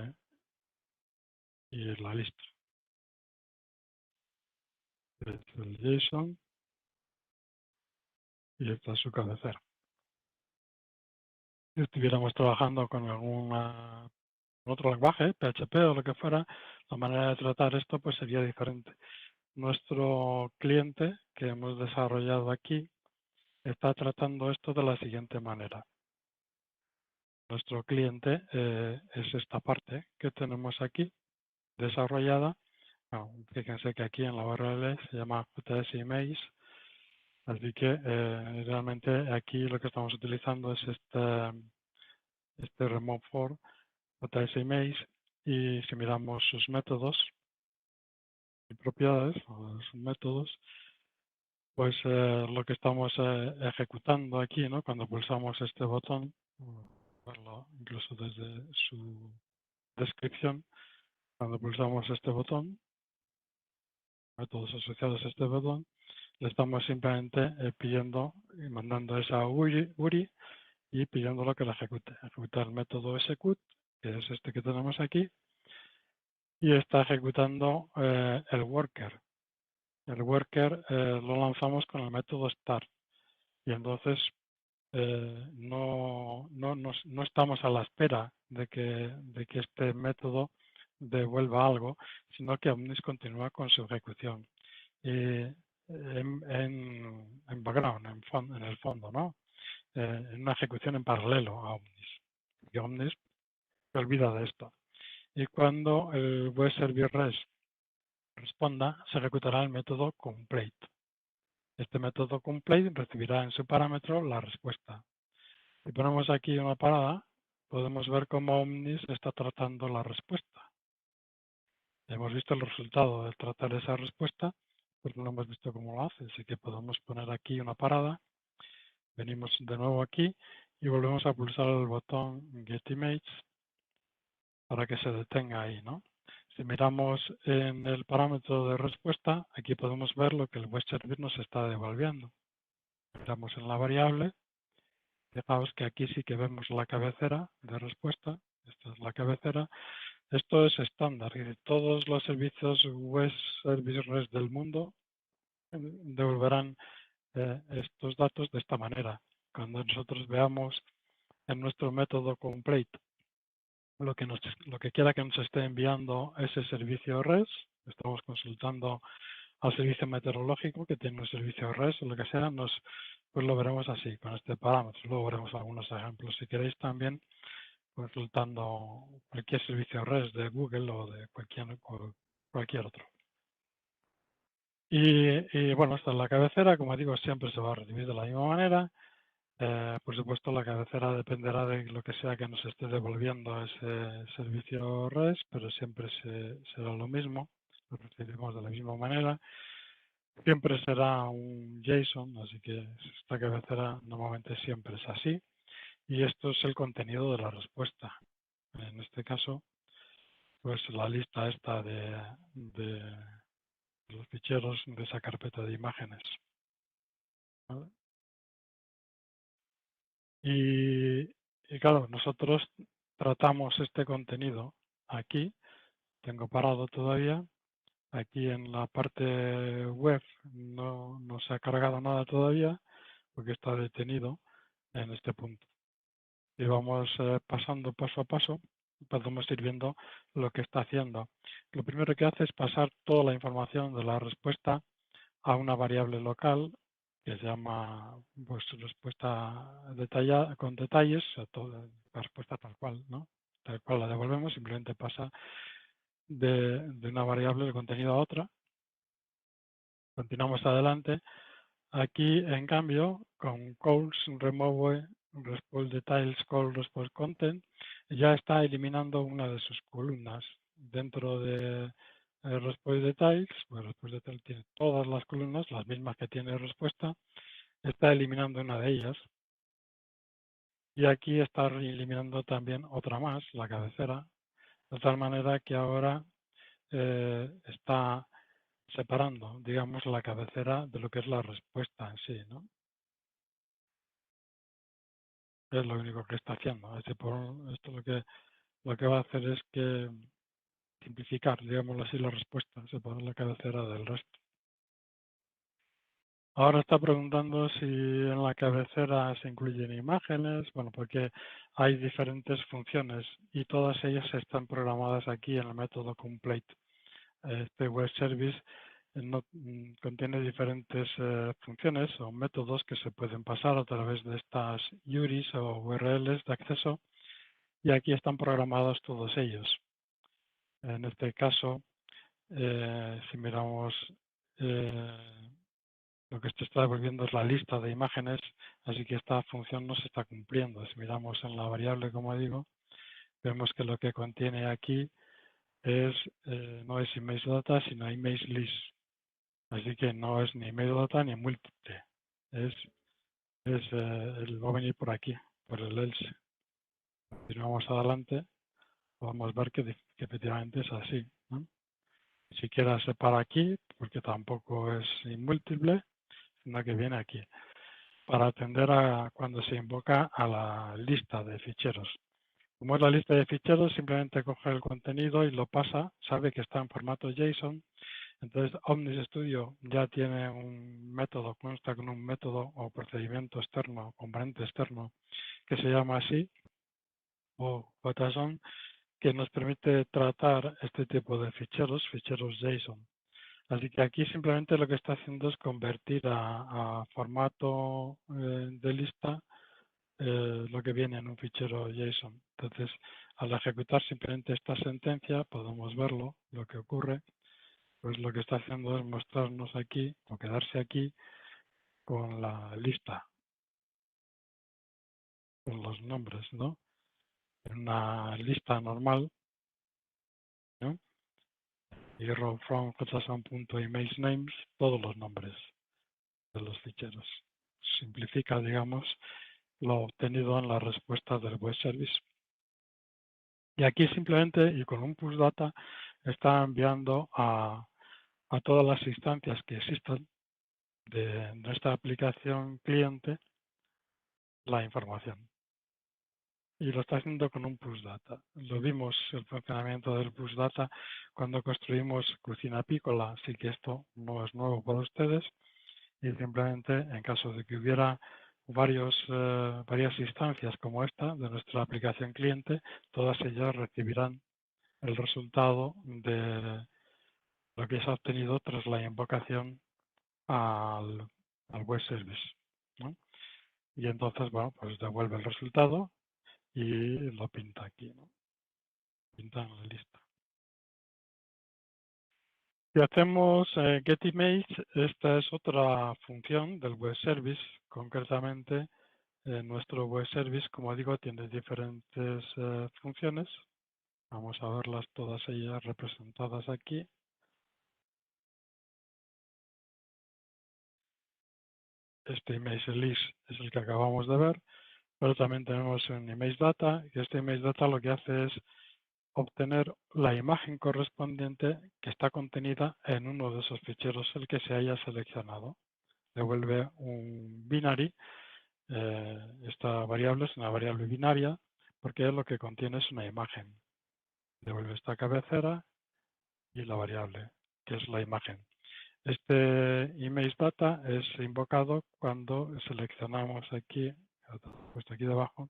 la lista. Es el JSON y esta es su cabecera. Si estuviéramos trabajando con algún otro lenguaje, PHP o lo que fuera, la manera de tratar esto pues sería diferente. Nuestro cliente que hemos desarrollado aquí está tratando esto de la siguiente manera. Nuestro cliente es esta parte que tenemos aquí desarrollada. Bueno, fíjense que aquí en la URL se llama JS Image, así que realmente aquí lo que estamos utilizando es este remove for JS Image, y si miramos sus métodos y propiedades o sus métodos, pues lo que estamos ejecutando aquí, ¿no? Cuando pulsamos este botón, verlo incluso desde su descripción, cuando pulsamos este botón, métodos asociados a este botón, le estamos simplemente pidiendo y mandando esa URI y pidiéndolo que la ejecute. Ejecuta el método execute, que es este que tenemos aquí, y está ejecutando el worker. El worker lo lanzamos con el método start y entonces no estamos a la espera de que este método devuelva algo, sino que Omnis continúa con su ejecución. En background, en el fondo, ¿no? En una ejecución en paralelo a Omnis. Y Omnis se olvida de esto. Y cuando el web service REST responda, se ejecutará el método complete. Este método complete recibirá en su parámetro la respuesta. Si ponemos aquí una parada, podemos ver cómo Omnis está tratando la respuesta. Hemos visto el resultado de tratar esa respuesta, pero no hemos visto cómo lo hace. Así que podemos poner aquí una parada, venimos de nuevo aquí y volvemos a pulsar el botón Get Image para que se detenga ahí, ¿no? Si miramos en el parámetro de respuesta, aquí podemos ver lo que el web service nos está devolviendo. Miramos en la variable, fijaos que aquí sí que vemos la cabecera de respuesta, esta es la cabecera. Esto es estándar, y todos los servicios web service REST del mundo devolverán estos datos de esta manera. Cuando nosotros veamos en nuestro método complete lo que quiera que nos esté enviando ese servicio REST, estamos consultando al servicio meteorológico que tiene un servicio REST o lo que sea, pues lo veremos así, con este parámetro. Luego veremos algunos ejemplos, si queréis, también consultando cualquier servicio REST de Google o de cualquier otro. Y bueno, esta es la cabecera, como digo, siempre se va a recibir de la misma manera. Por supuesto, la cabecera dependerá de lo que sea que nos esté devolviendo ese servicio REST, pero siempre será lo mismo, lo recibimos de la misma manera. Siempre será un JSON, así que esta cabecera normalmente siempre es así. Y esto es el contenido de la respuesta. En este caso, pues la lista esta de los ficheros de esa carpeta de imágenes. ¿Vale? Y claro, nosotros tratamos este contenido aquí, tengo parado todavía, aquí en la parte web no se ha cargado nada todavía porque está detenido en este punto. Y vamos pasando paso a paso, podemos ir viendo lo que está haciendo. Lo primero que hace es pasar toda la información de la respuesta a una variable local que se llama pues respuesta detallada con detalles, o sea, la respuesta tal cual, ¿no? Tal cual la devolvemos, simplemente pasa de una variable de contenido a otra. Continuamos adelante. Aquí, en cambio, con calls remove response details call response content, ya está eliminando una de sus columnas. Dentro de response details, pues response details tiene todas las columnas, las mismas que tiene respuesta, está eliminando una de ellas. Y aquí está eliminando también otra más, la cabecera, de tal manera que ahora está separando, digamos, la cabecera de lo que es la respuesta en sí, ¿no? Es lo único que está haciendo. Esto lo que va a hacer es que simplificar, digámoslo así, la respuesta, separar la cabecera del resto. Ahora está preguntando si en la cabecera se incluyen imágenes, bueno, porque hay diferentes funciones y todas ellas están programadas aquí en el método complete. Este web service contiene diferentes funciones o métodos que se pueden pasar a través de estas URIs o URLs de acceso y aquí están programados todos ellos. En este caso, si miramos lo que esto está devolviendo es la lista de imágenes, así que esta función no se está cumpliendo. Si miramos en la variable, como digo, vemos que lo que contiene aquí no es image data, sino image list. Así que no es ni image data ni múltiple. Va a venir por aquí, por el else. Si vamos adelante, podemos ver que efectivamente es así, ¿no? Ni siquiera se para aquí, porque tampoco es múltiple, sino que viene aquí, para atender a cuando se invoca a la lista de ficheros. Como es la lista de ficheros, simplemente coge el contenido y lo pasa, sabe que está en formato JSON, entonces Omnis Studio ya tiene un método, consta con un método o procedimiento externo, componente externo, que se llama así, o JSON, que nos permite tratar este tipo de ficheros JSON. Así que aquí simplemente lo que está haciendo es convertir a formato de lista lo que viene en un fichero JSON. Entonces, al ejecutar simplemente esta sentencia, podemos verlo, lo que ocurre, pues lo que está haciendo es mostrarnos aquí, o quedarse aquí, con la lista, con los nombres, ¿no? En una lista normal, ¿no? Y from JSON.ImageNames, todos los nombres de los ficheros. Simplifica, digamos, lo obtenido en la respuesta del web service. Y aquí simplemente, y con un push data, está enviando a todas las instancias que existan de nuestra aplicación cliente la información. Y lo está haciendo con un push data. Lo vimos el funcionamiento del push data cuando construimos Cocina Piccola, así que esto no es nuevo para ustedes. Y simplemente en caso de que hubiera varias instancias como esta de nuestra aplicación cliente, todas ellas recibirán el resultado de lo que se ha obtenido tras la invocación al web service, ¿no? Y entonces, bueno, pues devuelve el resultado y lo pinta aquí, ¿no? Pinta en la lista. Si hacemos getImage, esta es otra función del web service. Concretamente, nuestro web service, como digo, tiene diferentes funciones. Vamos a verlas todas ellas representadas aquí. Este image list es el que acabamos de ver, pero también tenemos un image data, y este image data lo que hace es obtener la imagen correspondiente que está contenida en uno de esos ficheros, el que se haya seleccionado. Devuelve un binary. Esta variable es una variable binaria porque lo que contiene es una imagen. Devuelve esta cabecera y la variable, que es la imagen. Este image data es invocado cuando seleccionamos aquí, puesto aquí debajo,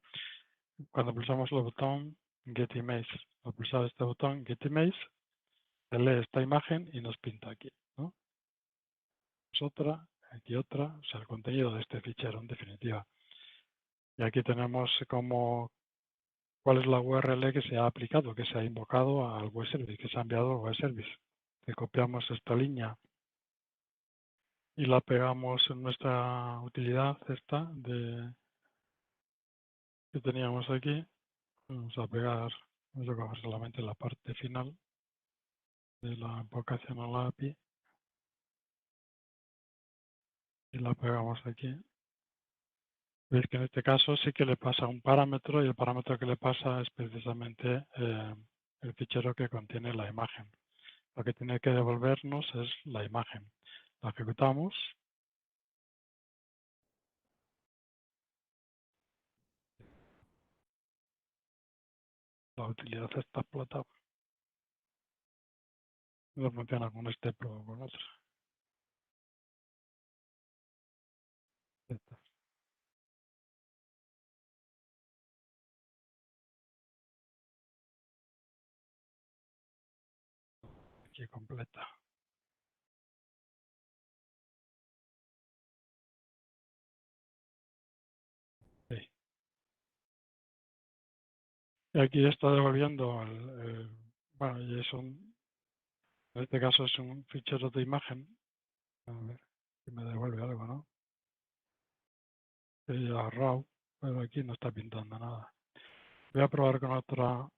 cuando pulsamos el botón Get Image. Al pulsar este botón Get Image, se lee esta imagen y nos pinta aquí, ¿no? Es otra, aquí otra, o sea, el contenido de este fichero en definitiva. Y aquí tenemos cuál es la URL que se ha aplicado, que se ha invocado al web service, que se ha enviado al web service. Si copiamos esta línea y la pegamos en nuestra utilidad esta que teníamos aquí, vamos a pegar, vamos a coger solamente la parte final de la invocación a la API y la pegamos aquí. Veis que en este caso sí que le pasa un parámetro y el parámetro que le pasa es precisamente el fichero que contiene la imagen. Lo que tiene que devolvernos es la imagen. La ejecutamos. La utilidad está explotada. No funciona con este pero con otro. Esta, aquí completa. Sí. Y aquí está devolviendo bueno, y en este caso es un fichero de imagen. A ver si me devuelve algo, ¿no? Sería RAW, pero aquí no está pintando nada. Voy a probar con otra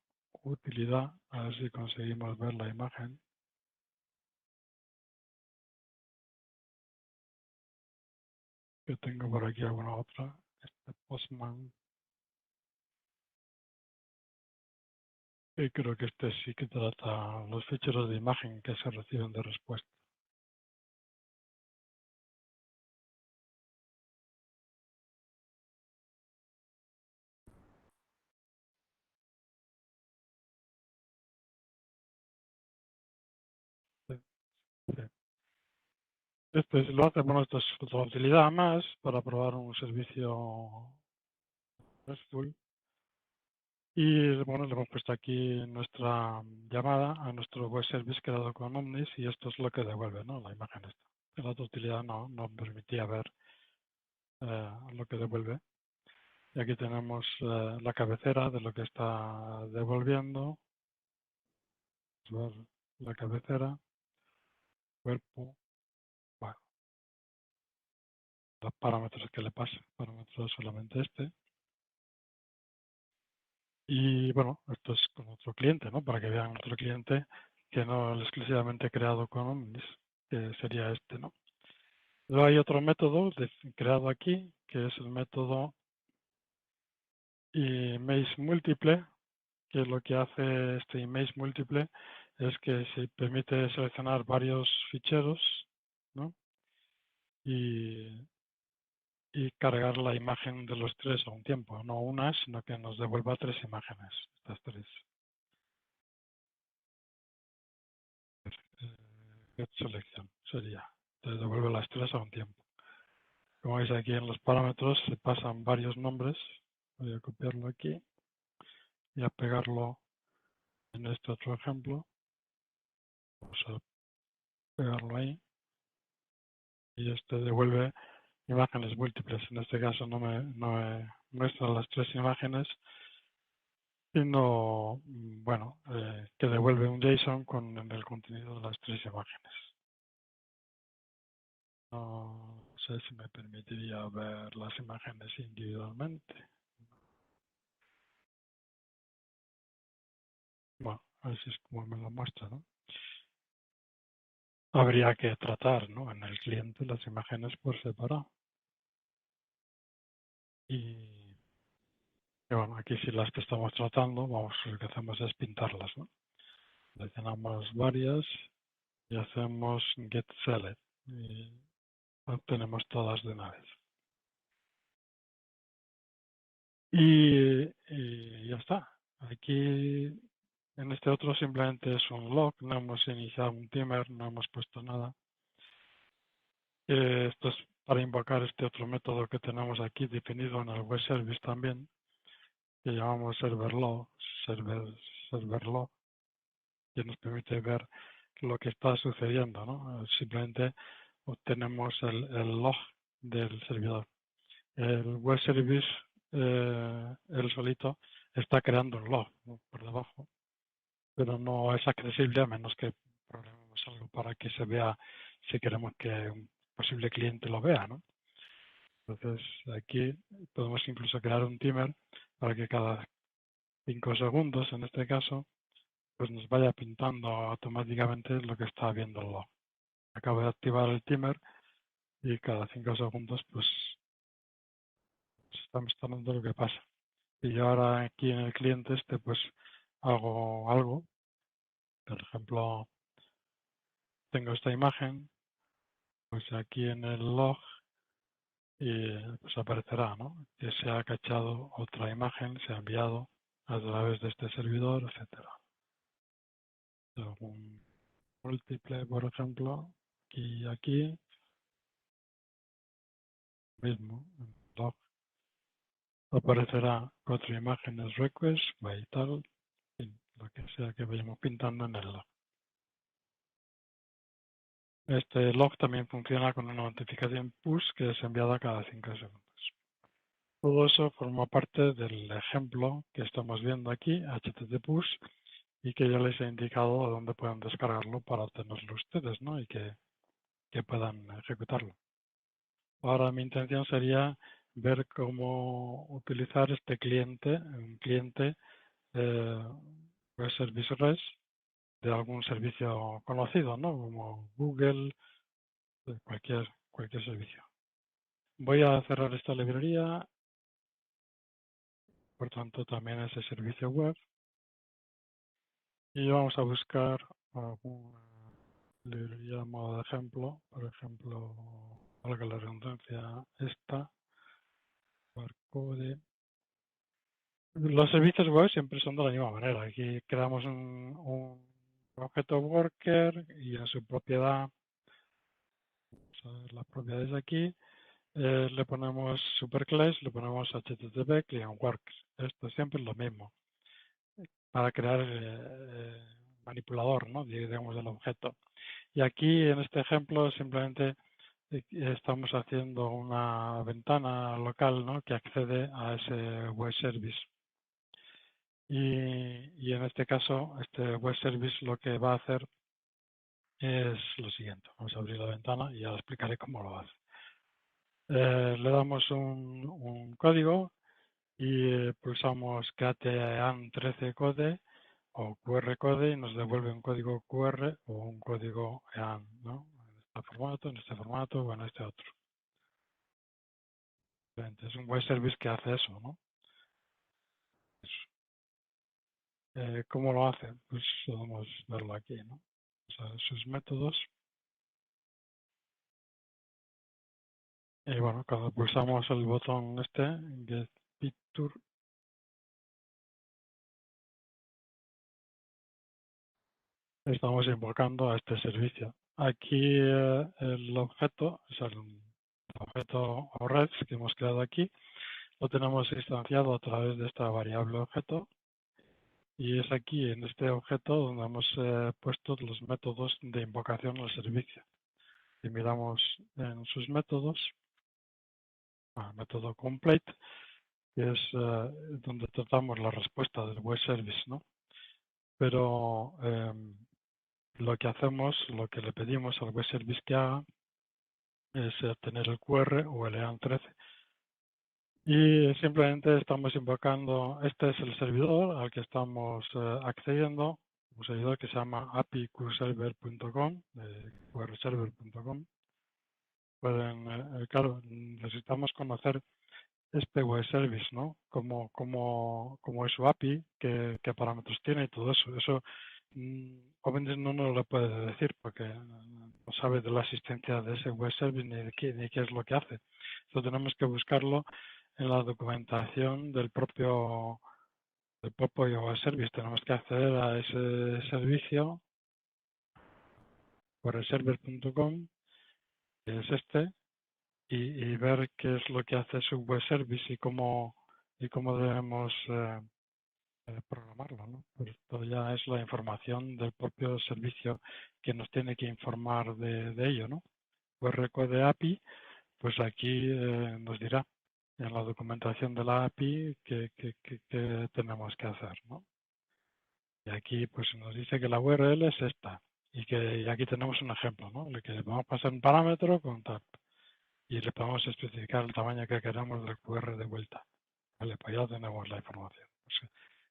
utilidad, a ver si conseguimos ver la imagen. Que tengo por aquí alguna otra. Este Postman. Y creo que este sí que trata los ficheros de imagen que se reciben de respuesta. Sí, sí. Este si lo hace, bueno, esto es otra utilidad más para probar un servicio RESTful. Y bueno, le hemos puesto aquí nuestra llamada a nuestro web service creado con Omnis y esto es lo que devuelve, ¿no? La imagen esta. La otra utilidad no permitía ver lo que devuelve. Y aquí tenemos la cabecera de lo que está devolviendo. Vamos a ver la cabecera, cuerpo, bueno, los parámetros que le pasen, parámetros solamente este. Y bueno, esto es con otro cliente, ¿no? Para que vean otro cliente que no es exclusivamente creado con Omnis, que sería este, ¿no? Luego hay otro método creado aquí, que es el método image múltiple, que lo que hace este image múltiple es que se permite seleccionar varios ficheros, ¿no? y cargar la imagen de los tres a un tiempo, no una, sino que nos devuelva tres imágenes, estas tres. Get selección sería, te devuelve las tres a un tiempo. Como veis aquí en los parámetros se pasan varios nombres. Voy a copiarlo aquí y a pegarlo en este otro ejemplo. Vamos a pegarlo ahí y este devuelve imágenes múltiples. En este caso no me muestra las tres imágenes, sino, bueno, que devuelve un JSON con el contenido de las tres imágenes. No sé si me permitiría ver las imágenes individualmente. Bueno, así es como me lo muestra, ¿no? Habría que tratar, ¿no?, en el cliente las imágenes por separado. Y bueno, aquí si las que estamos tratando, vamos, lo que hacemos es pintarlas, ¿no? Seleccionamos varias y hacemos get select y obtenemos todas de una vez. Y ya está. Aquí en este otro simplemente es un log, no hemos iniciado un timer, no hemos puesto nada. Esto es para invocar este otro método que tenemos aquí definido en el web service también, que llamamos serverlog, que nos permite ver lo que está sucediendo, ¿no? Simplemente obtenemos el log del servidor. El web service, él solito, está creando un log, ¿no?, por debajo, pero no es accesible a menos que programemos algo para que se vea si queremos que un posible cliente lo vea, ¿no? Entonces aquí podemos incluso crear un timer para que cada 5 segundos, en este caso, pues nos vaya pintando automáticamente lo que está viendo el log. Acabo de activar el timer y cada 5 segundos pues está mostrando lo que pasa. Y yo ahora aquí en el cliente este pues hago algo. Por ejemplo, tengo esta imagen, pues aquí en el log y pues aparecerá, ¿no?, que se ha cachado otra imagen, se ha enviado a través de este servidor, etcétera. Un múltiple, por ejemplo, y aquí mismo, en el log, aparecerá cuatro imágenes request by tal, lo que sea que vayamos pintando en el log. Este log también funciona con una notificación push que es enviada cada 5 segundos. Todo eso forma parte del ejemplo que estamos viendo aquí, HTTP push, y que ya les he indicado a dónde pueden descargarlo para tenerlo ustedes, ¿no?, y que puedan ejecutarlo. Ahora mi intención sería ver cómo utilizar este cliente, un cliente web service REST de algún servicio conocido, ¿no?, como Google, cualquier servicio. Voy a cerrar esta librería, por tanto también ese servicio web, y vamos a buscar alguna librería a modo de ejemplo, por ejemplo, valga la redundancia, esta, Barcode. Los servicios web siempre son de la misma manera. Aquí creamos un objeto worker y en su propiedad, vamos a ver las propiedades aquí, le ponemos superclass, le ponemos HTTP client works. Esto siempre es lo mismo para crear manipulador, ¿no?, digamos, del objeto. Y aquí en este ejemplo simplemente estamos haciendo una ventana local, ¿no?, que accede a ese web service. Y en este caso, este web service lo que va a hacer es lo siguiente. Vamos a abrir la ventana y ya explicaré cómo lo hace. Le damos un código y pulsamos create 13 code o QR code y nos devuelve un código QR o un código EAN, ¿no?, en este formato o en este otro. Es un web service que hace eso, ¿no? ¿Cómo lo hace? Pues podemos verlo aquí, ¿no? O sea, sus métodos. Y bueno, cuando pulsamos el botón este, Get Picture, estamos invocando a este servicio. Aquí el objeto, o sea, el objeto OREDS que hemos creado aquí, lo tenemos instanciado a través de esta variable objeto y es aquí en este objeto donde hemos puesto los métodos de invocación al servicio. Si miramos en sus métodos, el método complete, que es donde tratamos la respuesta del web service, ¿no? Pero lo que hacemos, lo que le pedimos al web service que haga es tener el QR o el EAN13 y simplemente estamos invocando, este es el servidor al que estamos accediendo, un servidor que se llama apiqserver.com, qrserver.com. Pueden, claro, necesitamos conocer este web service, ¿no? Cómo es su API, qué parámetros tiene y todo eso. Eso OpenDrive no nos lo puede decir porque no sabe de la existencia de ese web service ni qué es lo que hace. Eso tenemos que buscarlo en la documentación del propio web service. Tenemos que acceder a ese servicio por server.com, que es este, y ver qué es lo que hace su web service y cómo debemos programarlo, ¿no? Pues esto ya es la información del propio servicio que nos tiene que informar de ello, ¿no? Pues de API, pues aquí nos dirá en la documentación de la API qué tenemos que hacer, ¿no? Y aquí pues nos dice que la URL es esta y aquí tenemos un ejemplo, ¿no? Le que vamos a pasar un parámetro con tal y le podemos especificar el tamaño que queremos del QR de vuelta. Vale, pues ya tenemos la información. Pues,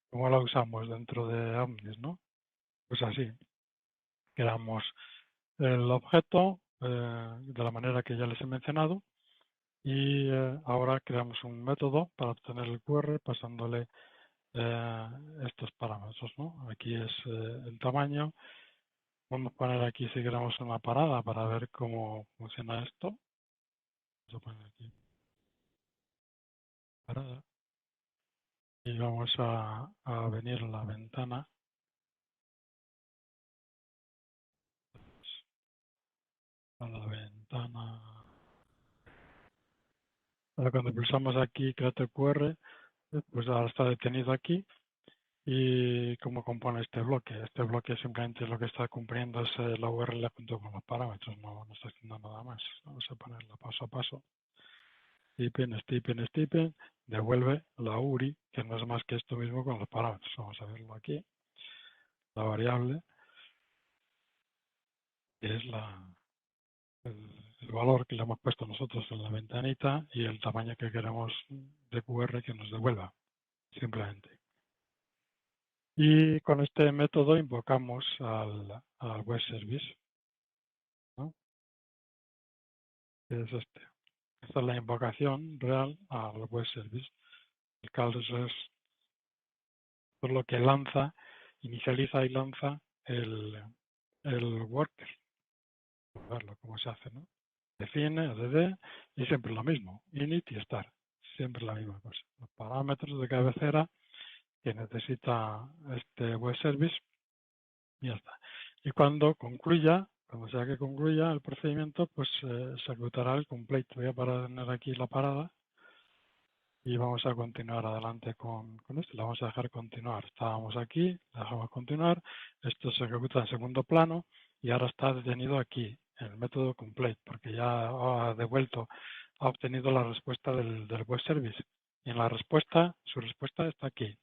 ¿cómo la usamos dentro de Omnis, no? Pues así, creamos el objeto de la manera que ya les he mencionado y ahora creamos un método para obtener el QR pasándole estos parámetros, ¿no? Aquí es el tamaño. Vamos a poner aquí si queremos una parada para ver cómo funciona esto. Vamos a poner aquí parada y vamos a venir a la ventana, a la ventana. Ahora cuando pulsamos aquí Create QR, pues ahora está detenido aquí. ¿Y cómo compone este bloque? Este bloque simplemente lo que está cumpliendo es la URL junto con los parámetros, no está haciendo nada más. Vamos a ponerlo paso a paso. Stephen, devuelve la URI, que no es más que esto mismo con los parámetros. Vamos a verlo aquí. La variable, que es el valor que le hemos puesto nosotros en la ventanita y el tamaño que queremos de QR que nos devuelva, simplemente. Y con este método invocamos al web service, ¿no? Que es este. Esta es la invocación real al web service. El call es por lo que lanza, inicializa y lanza el worker. Vamos a verlo cómo se hace, ¿no? Define, add, y siempre lo mismo, init y start. Siempre la misma cosa. Los parámetros de cabecera que necesita este web service y ya está. Y cuando concluya, cuando sea que concluya el procedimiento, pues se ejecutará el complete. Voy a poner aquí la parada y vamos a continuar adelante con esto. Le vamos a dejar continuar. Estábamos aquí, le dejamos continuar. Esto se ejecuta en segundo plano y ahora está detenido aquí, en el método complete, porque ya ha devuelto, ha obtenido la respuesta del web service. Y en la respuesta, su respuesta está aquí,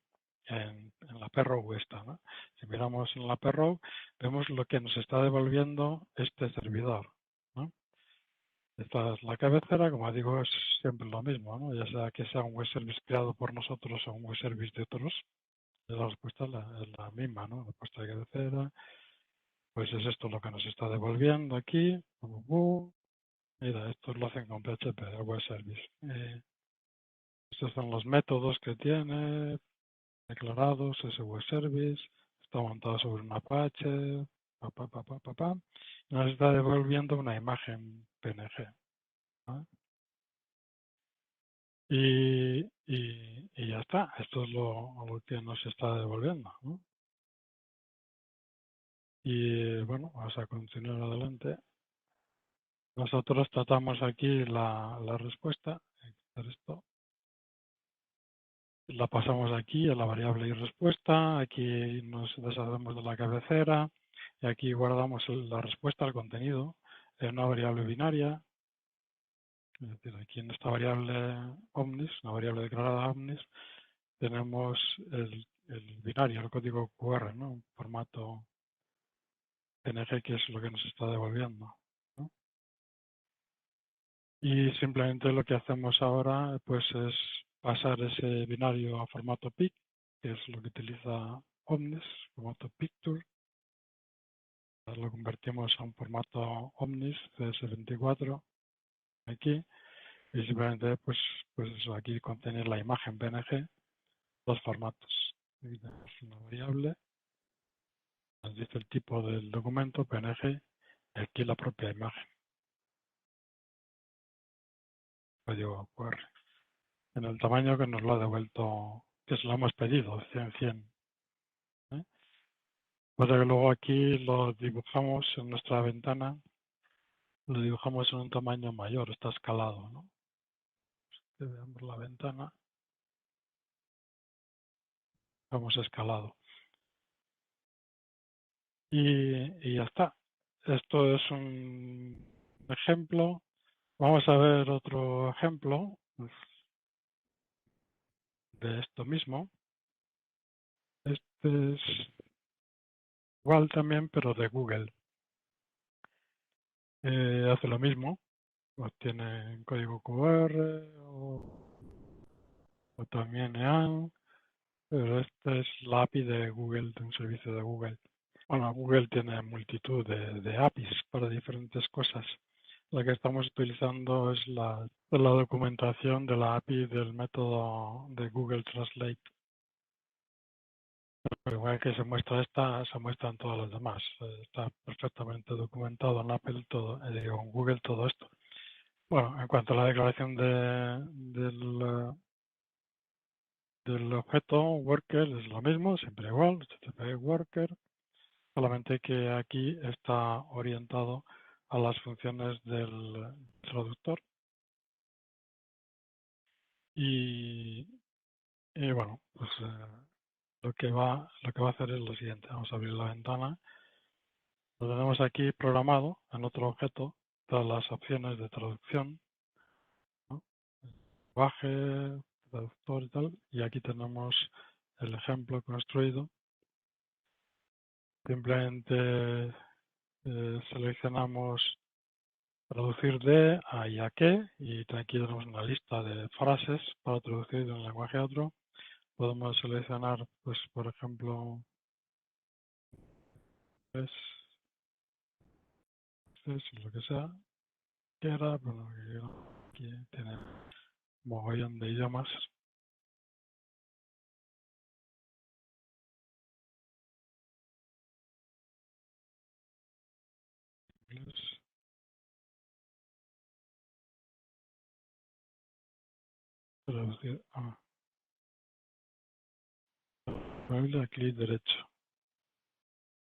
en la PROW esta, ¿no? Si miramos en la PROW, vemos lo que nos está devolviendo este servidor, ¿no? Esta es la cabecera, como digo, es siempre lo mismo, ¿no? Ya sea que sea un web service creado por nosotros o un web service de otros, la respuesta es la misma, ¿no? La respuesta de cabecera, pues es esto lo que nos está devolviendo aquí. Mira, esto lo hacen con PHP, el web service. Estos son los métodos que tiene, declarados, SW Service, está montado sobre un Apache, y nos está devolviendo una imagen PNG. ¿Vale? Y ya está, esto es lo que nos está devolviendo, ¿no? Y bueno, vamos a continuar adelante. Nosotros tratamos aquí la respuesta, esto, la pasamos aquí a la variable y respuesta, aquí nos deshacemos de la cabecera y aquí guardamos la respuesta al contenido en una variable binaria. Es decir, aquí en esta variable omnis, una variable declarada omnis, tenemos el binario, el código QR, ¿no? Un formato PNG, que es lo que nos está devolviendo, ¿no? Y simplemente lo que hacemos ahora pues es pasar ese binario a formato PIC, que es lo que utiliza Omnis, formato Picture. Lo convertimos a un formato Omnis CS24 aquí y simplemente pues eso, aquí contiene la imagen PNG, dos formatos. Aquí tenemos una variable, nos dice el tipo del documento PNG y aquí la propia imagen, código QR, en el tamaño que nos lo ha devuelto, que se lo hemos pedido, 100. ¿Eh? Pues que luego aquí lo dibujamos en nuestra ventana, lo dibujamos en un tamaño mayor, está escalado, ¿no? Veamos la ventana, vamos escalado. Y ya está. Esto es un ejemplo. Vamos a ver otro ejemplo de esto mismo. Este es igual también, pero de Google. Hace lo mismo. Pues tiene código QR o también EAN, pero esta es la API de Google, de un servicio de Google. Bueno, Google tiene multitud de APIs para diferentes cosas. La que estamos utilizando es la documentación de la API del método de Google Translate. Pero igual que se muestra esta, se muestran todas las demás. Está perfectamente documentado en Apple todo, en Google todo esto. Bueno, en cuanto a la declaración del objeto worker es lo mismo, siempre igual, HTTP worker, solamente que aquí está orientado a las funciones del traductor y bueno, pues lo que va a hacer es lo siguiente. Vamos a abrir la ventana. Lo tenemos aquí programado en otro objeto, todas las opciones de traducción, ¿no? Lenguaje, traductor y tal. Y aquí tenemos el ejemplo construido. Simplemente seleccionamos traducir de a y a qué, y aquí tenemos una lista de frases para traducir de un lenguaje a otro. Podemos seleccionar, pues, por ejemplo, es lo que sea, que era, bueno, aquí tiene un mogollón de idiomas. Inglés, traducir a mueble, clic derecho,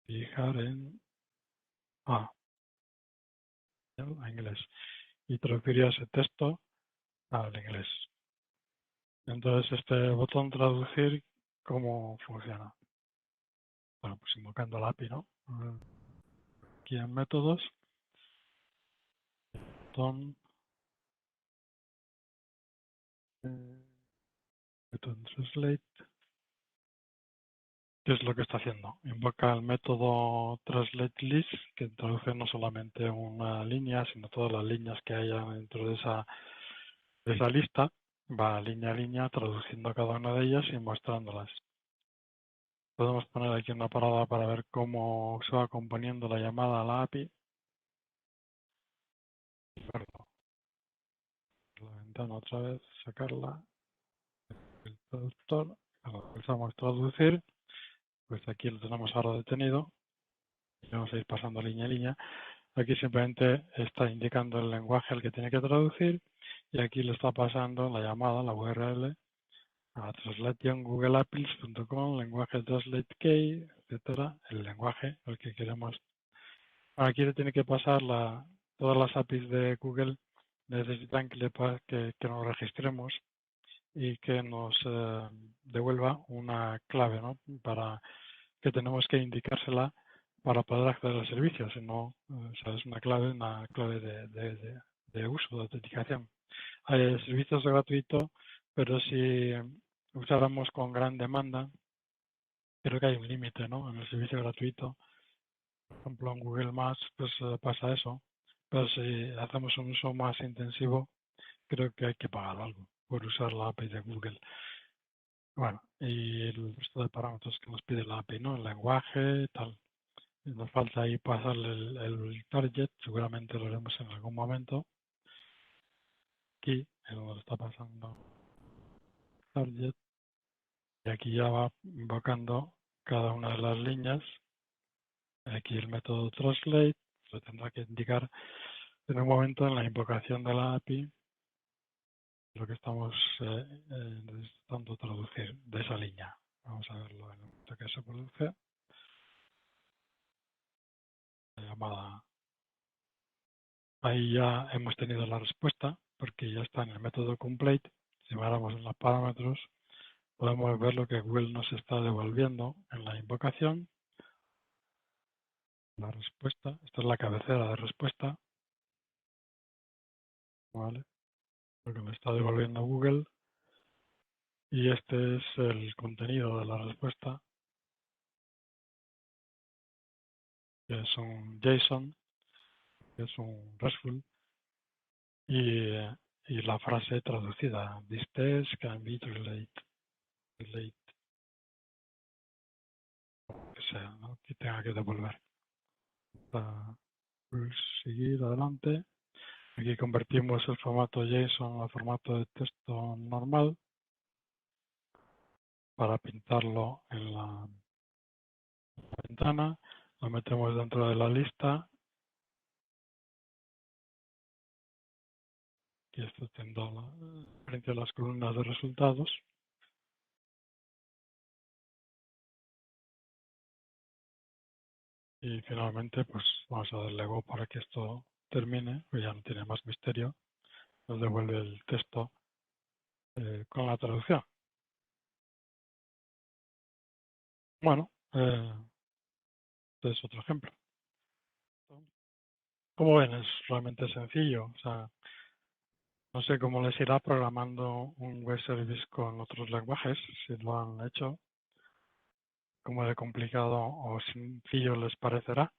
fijar en a inglés, y traduciría ese texto al inglés. Entonces, este botón traducir, ¿cómo funciona? Bueno, pues invocando la API, ¿no? Aquí en métodos, botón, button translate, ¿qué es lo que está haciendo? Invoca el método translate list, que traduce no solamente una línea, sino todas las líneas que haya dentro de esa lista. Va línea a línea traduciendo cada una de ellas y mostrándolas. Podemos poner aquí una parada para ver cómo se va componiendo la llamada a la API. Perdón, la ventana otra vez, sacarla, el traductor, Cuando pulsamos traducir, pues aquí lo tenemos ahora detenido. Y vamos a ir pasando línea a línea. Aquí simplemente está indicando el lenguaje al que tiene que traducir y aquí le está pasando la llamada, la URL, a translationgoogleapples.com, lenguaje translate key, etcétera, el lenguaje al que queremos. Aquí le tiene que pasar todas las APIs de Google necesitan que nos registremos y que nos devuelva una clave, ¿no? Para que tenemos que indicársela para poder acceder al servicio, si no, es una clave de uso, de autenticación. Hay servicios gratuitos, pero si usáramos con gran demanda, creo que hay un límite, ¿no? En el servicio gratuito. Por ejemplo, en Google Maps pues pasa eso, pero si hacemos un uso más intensivo, creo que hay que pagar algo por usar la API de Google. Bueno, y el resto de parámetros que nos pide la API, ¿no? El lenguaje, tal. Y nos falta ahí pasarle el target, seguramente lo haremos en algún momento. Aquí es donde está pasando target. Y aquí ya va invocando cada una de las líneas. Aquí el método translate lo tendrá que indicar en un momento en la invocación de la API lo que estamos necesitando traducir de esa línea. Vamos a verlo en el momento que se produce. La llamada. Ahí ya hemos tenido la respuesta porque ya está en el método complete. Si miramos en los parámetros, podemos ver lo que Google nos está devolviendo en la invocación. La respuesta. Esta es la cabecera de respuesta. ¿Vale? Lo que me está devolviendo Google. Y este es el contenido de la respuesta, que es un JSON, que es un RESTful, y la frase traducida. This test can be relate, que sea, ¿no? Que tenga que devolver. Para seguir adelante. Aquí convertimos el formato JSON al formato de texto normal para pintarlo en la ventana. Lo metemos dentro de la lista. Y esto tendrá frente a las columnas de resultados. Y finalmente, pues vamos a darle go para que esto termine, pues ya no tiene más misterio. Nos devuelve el texto con la traducción. Bueno, este es otro ejemplo. Como ven, es realmente sencillo. O sea, no sé cómo les irá programando un web service con otros lenguajes, si lo han hecho, cómo de complicado o sencillo les parecerá.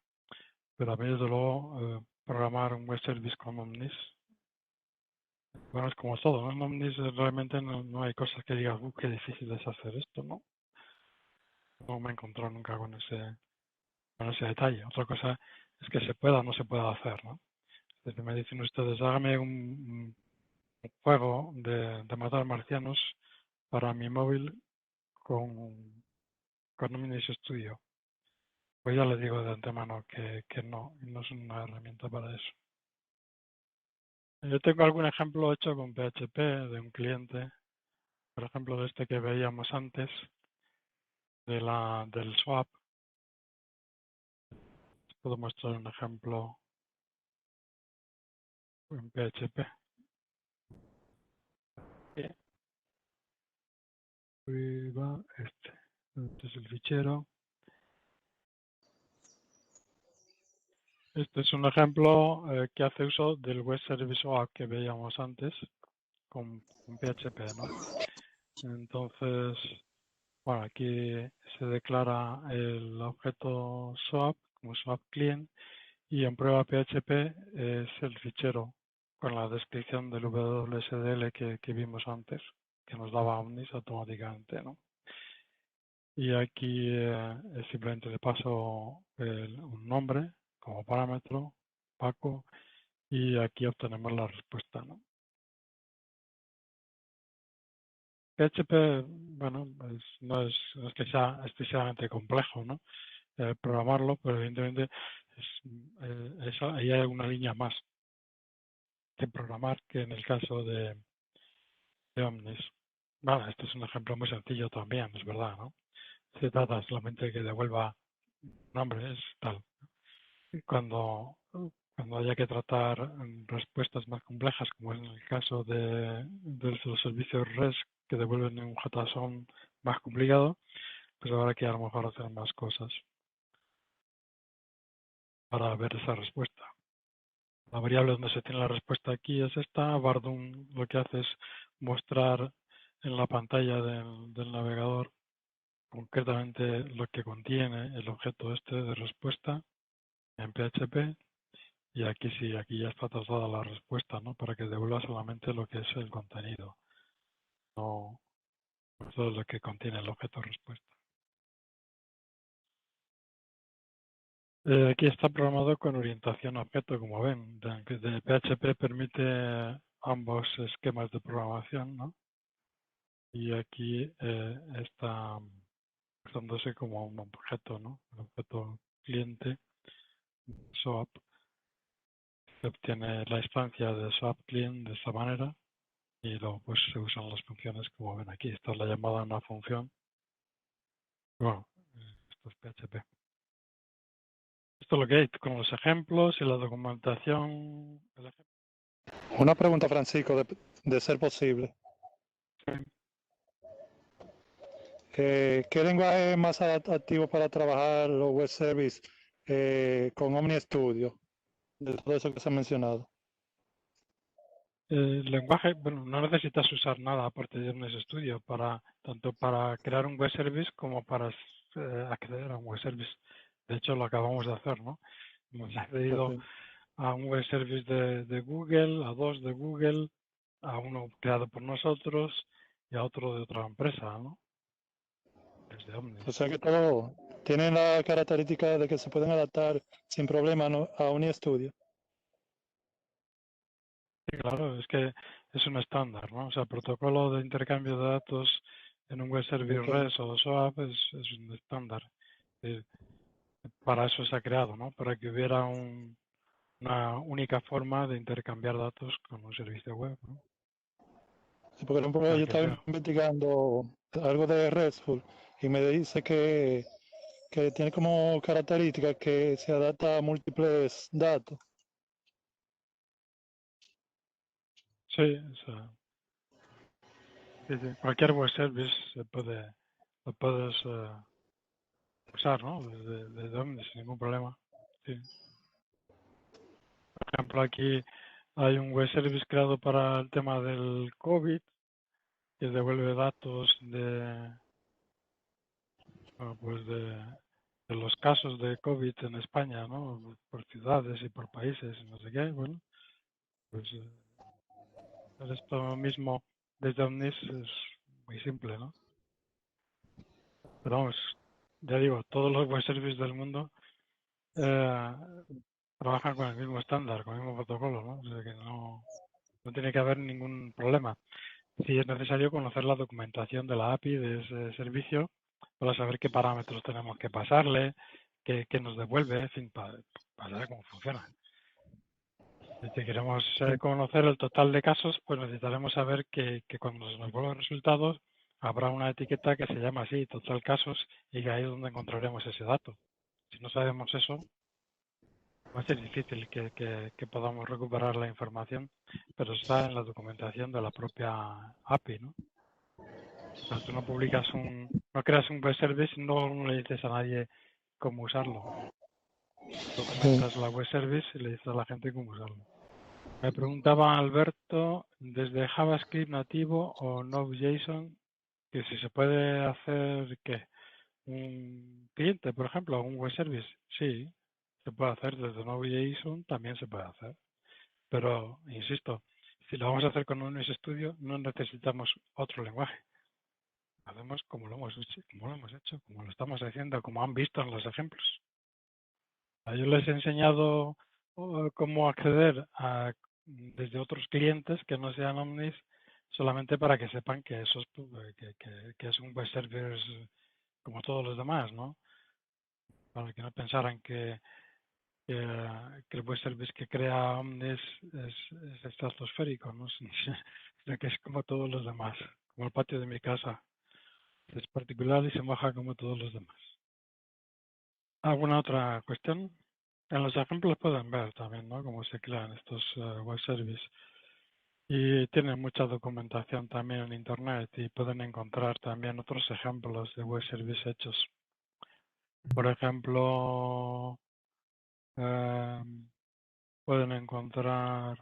Pero a mí, desde luego, programar un web service con Omnis, bueno, es como todo, ¿no? En Omnis realmente no hay cosas que digas, qué difícil es hacer esto, ¿no? No me he encontrado nunca con ese detalle. Otra cosa es que se pueda o no se pueda hacer, ¿no? Es decir, me dicen ustedes, hágame un juego de matar marcianos para mi móvil con Omnis Studio. Pues ya les digo de antemano que no es una herramienta para eso. Yo tengo algún ejemplo hecho con PHP de un cliente, por ejemplo de este que veíamos antes, del swap. Puedo mostrar un ejemplo en PHP. Ahí va este. Este es el fichero. Este es un ejemplo que hace uso del web service swap que veíamos antes con PHP, ¿no? Entonces, bueno, aquí se declara el objeto swap como swap client y en prueba PHP es el fichero con la descripción del WSDL que vimos antes, que nos daba Omnis automáticamente, ¿no? Y aquí simplemente le paso un nombre como parámetro, Paco, y aquí obtenemos la respuesta, ¿no? PHP, bueno, pues no es que sea excesivamente complejo, ¿no? Programarlo, pero evidentemente ahí hay una línea más que programar que en el caso de Omnis. Bueno, este es un ejemplo muy sencillo también, es verdad, ¿no? Se trata solamente de que devuelva nombres, tal. Cuando haya que tratar respuestas más complejas, como en el caso de los servicios REST que devuelven un JSON más complicado, pues habrá que a lo mejor hacer más cosas para ver esa respuesta. La variable donde se tiene la respuesta aquí es esta. Bardun lo que hace es mostrar en la pantalla del navegador concretamente lo que contiene el objeto este de respuesta en PHP. Y aquí sí, aquí ya está trazada la respuesta, ¿no? Para que devuelva solamente lo que es el contenido, no todo lo que contiene el objeto respuesta. Aquí está programado con orientación a objeto, como ven. De PHP permite ambos esquemas de programación, ¿no? Y aquí está usándose como un objeto, ¿no? Un objeto cliente, SOAP. Se obtiene la instancia de SOAP client de esta manera y luego pues se usan las funciones como ven aquí. Esta es la llamada a una función. Bueno, esto es PHP. Esto es lo que hay con los ejemplos y la documentación. Una pregunta, Francisco, de ser posible. ¿Qué lenguaje es más adaptativo para trabajar los web services con Omni Studio? De todo eso que se ha mencionado. El lenguaje, bueno, no necesitas usar nada aparte de Omnis Studio tanto para crear un web service como para acceder a un web service. De hecho, lo acabamos de hacer, ¿no? Hemos accedido Okay. a un web service de Google, a dos de Google, a uno creado por nosotros y a otro de otra empresa, ¿no? Desde Omnis. O sea que todo tienen la característica de que se pueden adaptar sin problema, ¿no?, a Omni Studio. Sí, claro, es que es un estándar, ¿no? O sea, el protocolo de intercambio de datos en un web service Okay. REST o SOAP es un estándar. Para eso se ha creado, ¿no? Para que hubiera una única forma de intercambiar datos con un servicio web, ¿no? Sí, por ejemplo, Para yo que estaba sea. investigando algo de RESTful y me dice que tiene como característica que se adapta a múltiples datos. Sí, o sea, sí. Cualquier web service lo puedes usar, ¿no? Desde Omnis sin ningún problema. Sí. Por ejemplo, aquí hay un web service creado para el tema del COVID que devuelve datos pues de los casos de COVID en España, ¿no? Por ciudades y por países, no sé qué. Bueno, pues esto mismo desde Omnis es muy simple, ¿no? Pero vamos, ya digo, todos los web services del mundo eh, trabajan con el mismo estándar, con el mismo protocolo, ¿no? O sea que no tiene que haber ningún problema. Si es necesario conocer la documentación de la API de ese servicio para saber qué parámetros tenemos que pasarle, qué nos devuelve, en fin, para saber cómo funciona. Si queremos conocer el total de casos, pues necesitaremos saber que cuando se nos vuelvan resultados habrá una etiqueta que se llama así, total casos, y que ahí es donde encontraremos ese dato. Si no sabemos eso, va a ser difícil que podamos recuperar la información, pero está en la documentación de la propia API, ¿no? O sea, tú no creas un web service y no le dices a nadie cómo usarlo. Sí. Documentas la web service y le dices a la gente cómo usarlo. Me preguntaba Alberto, desde JavaScript nativo o Node.json, que si se puede hacer, ¿qué? Un cliente, por ejemplo, un web service. Sí, se puede hacer desde Node.json, también se puede hacer. Pero, insisto, si lo vamos a hacer con un Studio, no necesitamos otro lenguaje. Hacemos como lo hemos hecho, como lo estamos haciendo, como han visto en los ejemplos. Yo les he enseñado cómo acceder desde otros clientes que no sean Omnis, solamente para que sepan que eso es, que es un web service como todos los demás, ¿no? Para que no pensaran que el web service que crea Omnis es estratosférico, ¿no? Sino que es como todos los demás, como el patio de mi casa. Es particular y se moja como todos los demás. ¿Alguna otra cuestión? En los ejemplos pueden ver también, ¿no? Cómo se crean estos web services. Y tienen mucha documentación también en Internet y pueden encontrar también otros ejemplos de web service hechos. Por ejemplo, pueden encontrar,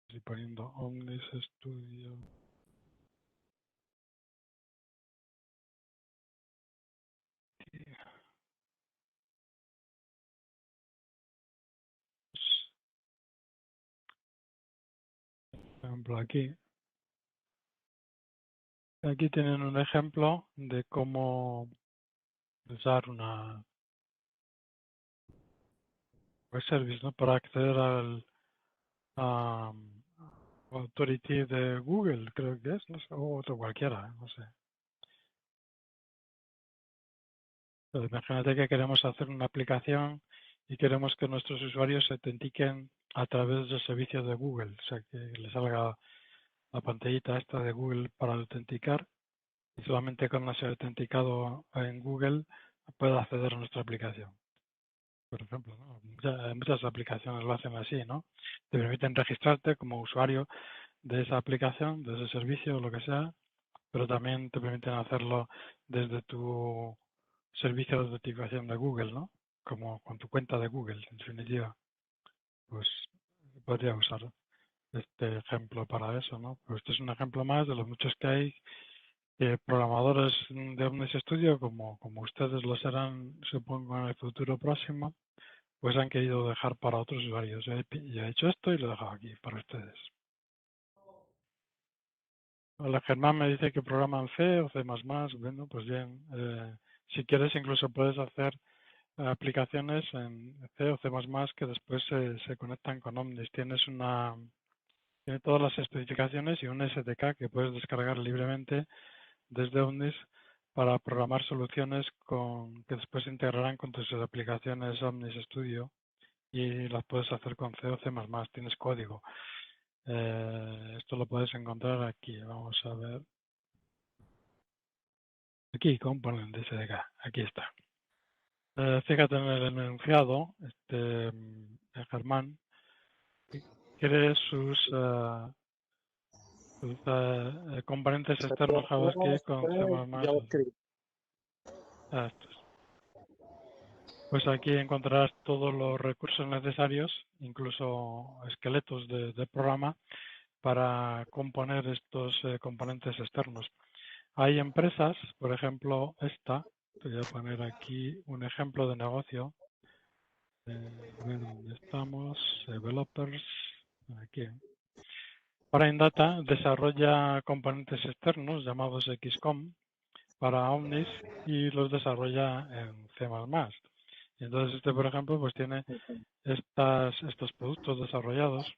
estoy poniendo Omnis Studio. Por ejemplo, aquí tienen un ejemplo de cómo usar una web service, ¿no? Para acceder al Authority de Google, creo que es, no sé, o otro cualquiera, no sé. Pero imagínate que queremos hacer una aplicación y queremos que nuestros usuarios se autentiquen a través del servicio de Google, o sea, que les salga la pantallita esta de Google para autenticar y solamente con haberse autenticado en Google puede acceder a nuestra aplicación. Por ejemplo, ¿no? Muchas aplicaciones lo hacen así, ¿no? Te permiten registrarte como usuario de esa aplicación, de ese servicio, o lo que sea, pero también te permiten hacerlo desde tu servicio de autenticación de Google, ¿no? Como con tu cuenta de Google, en definitiva. Pues podría usar este ejemplo para eso, ¿no? Pues este es un ejemplo más de los muchos que hay. Programadores de Omnis Studio, como ustedes lo serán, supongo, en el futuro próximo, pues han querido dejar para otros usuarios. Yo he hecho esto y lo he dejado aquí para ustedes. Hola, Germán me dice que programa en C o C++. Bueno, pues bien, si quieres incluso puedes hacer aplicaciones en C o C++ que después se conectan con Omnis. Tiene todas las especificaciones y un SDK que puedes descargar libremente desde Omnis para programar soluciones que después se integrarán con tus aplicaciones Omnis Studio y las puedes hacer con C o C++. Tienes código. Esto lo puedes encontrar aquí. Vamos a ver. Aquí, component SDK. Aquí está. Fíjate en el enunciado, Germán, quiere sus componentes externos JavaScript con C++. JavaScript. Estos. Pues aquí encontrarás todos los recursos necesarios, incluso esqueletos de programa, para componer estos componentes externos. Hay empresas, por ejemplo, esta, te voy a poner aquí un ejemplo de negocio. A ver dónde estamos, developers, aquí. PrimeData desarrolla componentes externos llamados XCOM para Omnis y los desarrolla en C++. Y entonces por ejemplo, pues tiene estos productos desarrollados.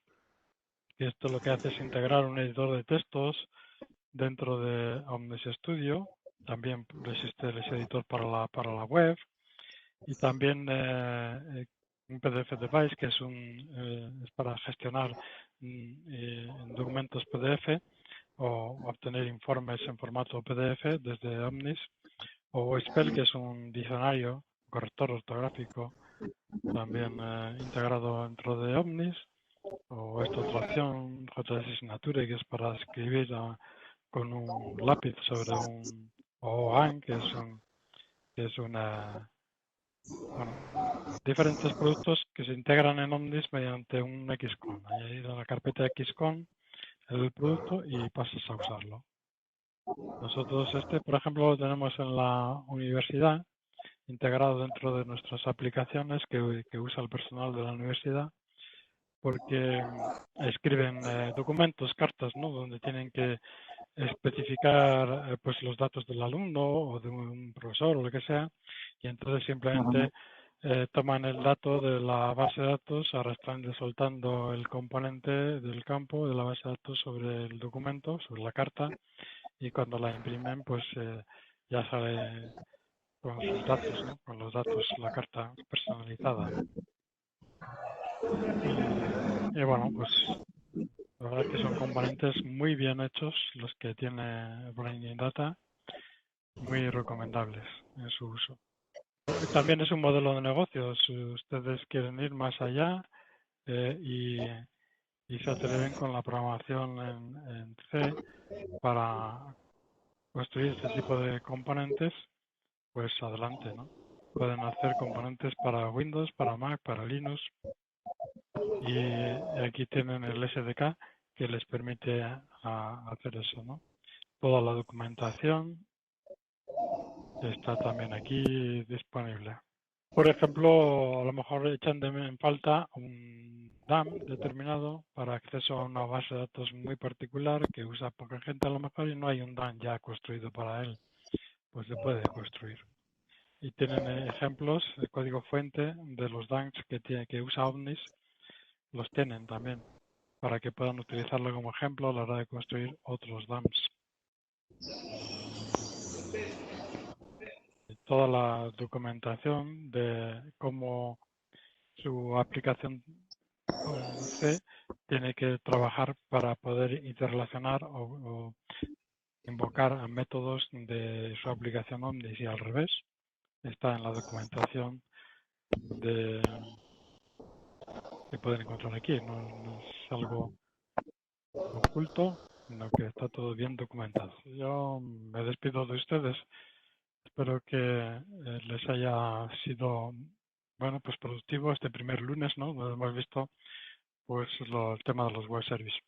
Y esto lo que hace es integrar un editor de textos dentro de Omnis Studio. También existe ese editor para la web. Y también un PDF Device, que es para gestionar en documentos PDF o obtener informes en formato PDF desde Omnis. O Spell, que es un diccionario, corrector ortográfico, también integrado dentro de Omnis. O esta otra opción, JS Signature, que es para escribir con un lápiz sobre o OAN, que es una, bueno, diferentes productos que se integran en Omnis mediante un XCON. Añadido a la carpeta XCON el producto y pasas a usarlo. Nosotros por ejemplo, lo tenemos en la universidad, integrado dentro de nuestras aplicaciones que usa el personal de la universidad, porque escriben documentos, cartas, ¿no? Donde tienen que especificar pues los datos del alumno o de un profesor o lo que sea, y entonces simplemente toman el dato de la base de datos, arrastrando y soltando el componente del campo de la base de datos sobre el documento, sobre la carta, y cuando la imprimen, pues ya sale con sus datos, ¿no? Con los datos, la carta personalizada. Y bueno, pues la verdad que son componentes muy bien hechos los que tiene Blending Data, muy recomendables en su uso. También es un modelo de negocio. Si ustedes quieren ir más allá y se atreven con la programación en C para construir este tipo de componentes, pues adelante, ¿no? Pueden hacer componentes para Windows, para Mac, para Linux, y aquí tienen el SDK que les permite hacer eso, ¿no? Toda la documentación está también aquí disponible. Por ejemplo, a lo mejor echan en falta un DAM determinado para acceso a una base de datos muy particular que usa poca gente a lo mejor y no hay un DAM ya construido para él. Pues se puede construir. Y tienen ejemplos de código fuente de los DAMs que usa Omnis, los tienen también, para que puedan utilizarlo como ejemplo a la hora de construir otros DAMs. Toda la documentación de cómo su aplicación C tiene que trabajar para poder interrelacionar o invocar a métodos de su aplicación Omnis y al revés. Está en la documentación que pueden encontrar aquí. No es algo oculto, sino que está todo bien documentado. Yo me despido de ustedes. Espero que les haya sido, bueno, pues productivo este primer lunes, ¿no? Donde hemos visto pues el tema de los web services.